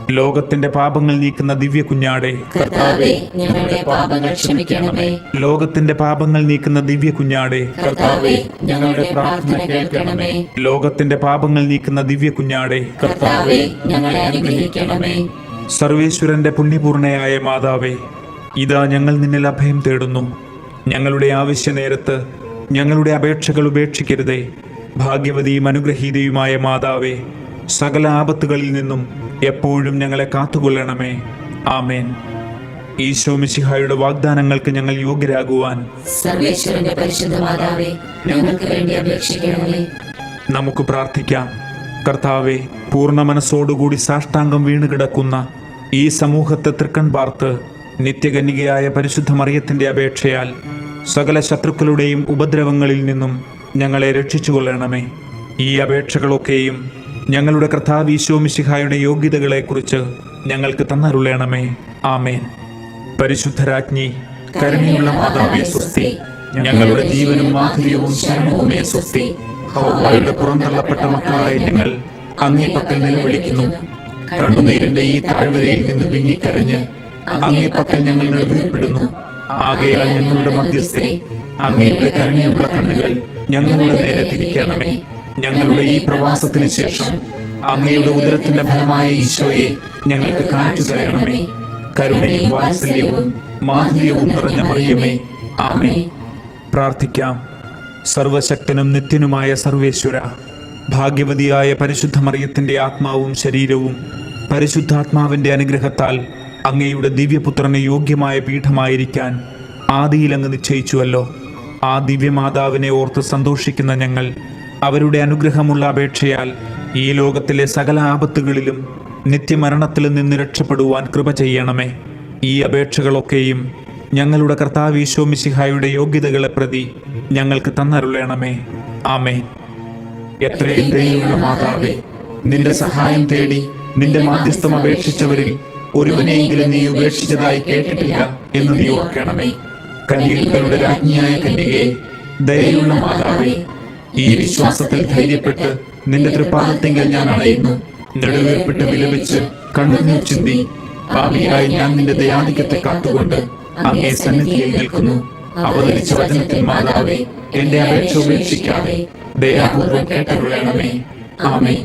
ലോകത്തിന്റെ പാപങ്ങൾ നീക്കുന്ന ദിവ്യ കുഞ്ഞാടേ, കർത്താവേ, ഞങ്ങളുടെ പാപങ്ങൾ ക്ഷമിക്കണമേ. ലോകത്തിന്റെ പാപങ്ങൾ നീക്കുന്ന ദിവ്യ കുഞ്ഞാടേ, കർത്താവേ, ഞങ്ങളുടെ പ്രാർത്ഥന കേൾക്കണമേ. ലോകത്തിന്റെ പാപങ്ങൾ നീക്കുന്ന ദിവ്യ കുഞ്ഞാടേ, കർത്താവേ, ഞങ്ങളെ അനുഗ്രഹിക്കണമേ. സർവേശ്വരന്റെ പുണ്യപൂർണയായ മാതാവേ, ഇതാ ഞങ്ങൾ നിന്നിൽ അഭയം തേടുന്നു. ഞങ്ങളുടെ ആവശ്യ നേരത്ത് ഞങ്ങളുടെ അപേക്ഷകൾ ഉപേക്ഷിക്കരുതേ. ഭാഗ്യവതിയും അനുഗ്രഹീതയുമായ മാതാവേ, സകല ആപത്തുകളിൽ നിന്നും എപ്പോഴും ഞങ്ങളെ കാത്തുകൊള്ളണമേ. ആമേൻ. ഈശോ മിശിഹായുടെ വാഗ്ദാനങ്ങൾക്ക് ഞങ്ങൾ യോഗ്യരാകുവാൻ സർവേശ്വരന്റെ പരിശുദ്ധ മാതാവേ, ഞങ്ങൾക്ക് വേണ്ടി അപേക്ഷിക്കണമേ. നമുക്ക് പ്രാർത്ഥിക്കാം. കർത്താവെ, പൂർണ്ണ മനസ്സോടുകൂടി സാഷ്ടാംഗം വീണുകിടക്കുന്ന ഈ സമൂഹത്തെ തൃക്കൺ പാർത്ത് നിത്യകന്യകയായ പരിശുദ്ധ മറിയത്തിന്റെ അപേക്ഷയാൽ സകല ശത്രുക്കളുടെയും ഉപദ്രവങ്ങളിൽ നിന്നും ഞങ്ങളെ രക്ഷിച്ചുകൊള്ളണമേ. ഈ അപേക്ഷകളൊക്കെയും ഞങ്ങളുടെ കർത്താവ് ഈശോ മിശിഹായുടെ യോഗ്യതകളെക്കുറിച്ച് ഞങ്ങൾക്ക് തന്നരുളണമേ. ആമേൻ. പരിശുദ്ധരാജ്ഞി, കരുണയുള്ള മാതാവേ സ്വസ്തി. ഞങ്ങളുടെ ജീവനും മാധുര്യവും ശരണവുമേ സ്വസ്തി. ഹവ്വായുടെ പുറന്തള്ളപ്പെട്ട മക്കളായ ഞങ്ങൾ അങ്ങേ പക്കൽ നിലവിളിക്കുന്നു. കണ്ണുനീരിന്റെ ഈ താഴ്വരയിൽ നിന്ന് വിങ്ങിക്കരഞ്ഞ് അങ്ങേ പക്കൽ ഞങ്ങൾ നിലവിളിപ്പെടുന്നു. ആകയാൽ ഞങ്ങളുടെ മധ്യസ്ഥെ, അങ്ങയുടെ കരുണയുള്ള കണ്ണുകൾ ഞങ്ങളുടെ നേരെ തിരിക്കണമേ. ഞങ്ങളുടെ ഈ പ്രവാസത്തിന് ശേഷം അങ്ങയുടെ ഉദരത്തിന്റെ ഫലമായ ഈശോയെ ഞങ്ങൾക്ക് കാണിച്ചു തരണമേ. കരുണയും വാത്സല്യവും മാധുര്യവും നിറഞ്ഞ മറിയമേ, ആമേൻ. പ്രാർത്ഥിക്കാം. സർവശക്തനും നിത്യനുമായ സർവേശ്വര, ഭാഗ്യവതിയായ പരിശുദ്ധ മറിയത്തിന്റെ ആത്മാവും ശരീരവും പരിശുദ്ധാത്മാവിന്റെ അനുഗ്രഹത്താൽ അങ്ങയുടെ ദിവ്യപുത്രന് യോഗ്യമായ പീഠമായിരിക്കാൻ ആദിയിൽ അങ്ങ് നിശ്ചയിച്ചുവല്ലോ. ആ ദിവ്യമാതാവിനെ ഓർത്ത് സന്തോഷിക്കുന്ന ഞങ്ങൾ അവരുടെ അനുഗ്രഹമുള്ള അപേക്ഷയാൽ ഈ ലോകത്തിലെ സകല ആപത്തുകളിലും നിത്യമരണത്തിലും നിന്ന് രക്ഷപ്പെടുവാൻ കൃപ ചെയ്യണമേ. ഈ അപേക്ഷകളൊക്കെയും ഞങ്ങളുടെ കർത്താവ് ഈശോ മിശിഹായുടെ യോഗ്യതകളെ പ്രതി ഞങ്ങൾക്ക് തന്നരുളണമേ. ആമേൻ. എത്രയും ദയയുള്ള മാതാവേ, നിന്റെ സഹായം തേടി നിന്റെ മാധ്യസ്ഥം അപേക്ഷിച്ചവരിൽ ഒരുവനെയെങ്കിലും നീ ഉപേക്ഷിച്ചതായി കേട്ടിട്ടില്ല എന്ന് നീ ഓർക്കണമേ. കന്യകകളുടെ രാജ്ഞിയായ കന്യകയെ, ദയയുള്ള മാതാവേ, ഈ വിശ്വാസത്തിൽ ധൈര്യപ്പെട്ട് നിന്റെ തൃപ്പാദത്തെങ്കിൽ ഞാൻ അണയുന്നു. നെടുവേർപ്പെട്ട് വിലപിച്ച് കണ്ണുനീർ ചിന്തി പാപിയായി ഞാൻ നിന്റെ ദയാധിക്യത്തെ കാത്തുകൊണ്ട് അങ്ങേ സന്നിധിയിൽ നിൽക്കുന്നു. അവതരിച്ച വചനത്തിൽ മാതാവേ, എന്റെ അപേക്ഷ ഉപേക്ഷിക്കാതെ ദയാപൂർവ്വം കേട്ടരുളണമേ. ആമേൻ.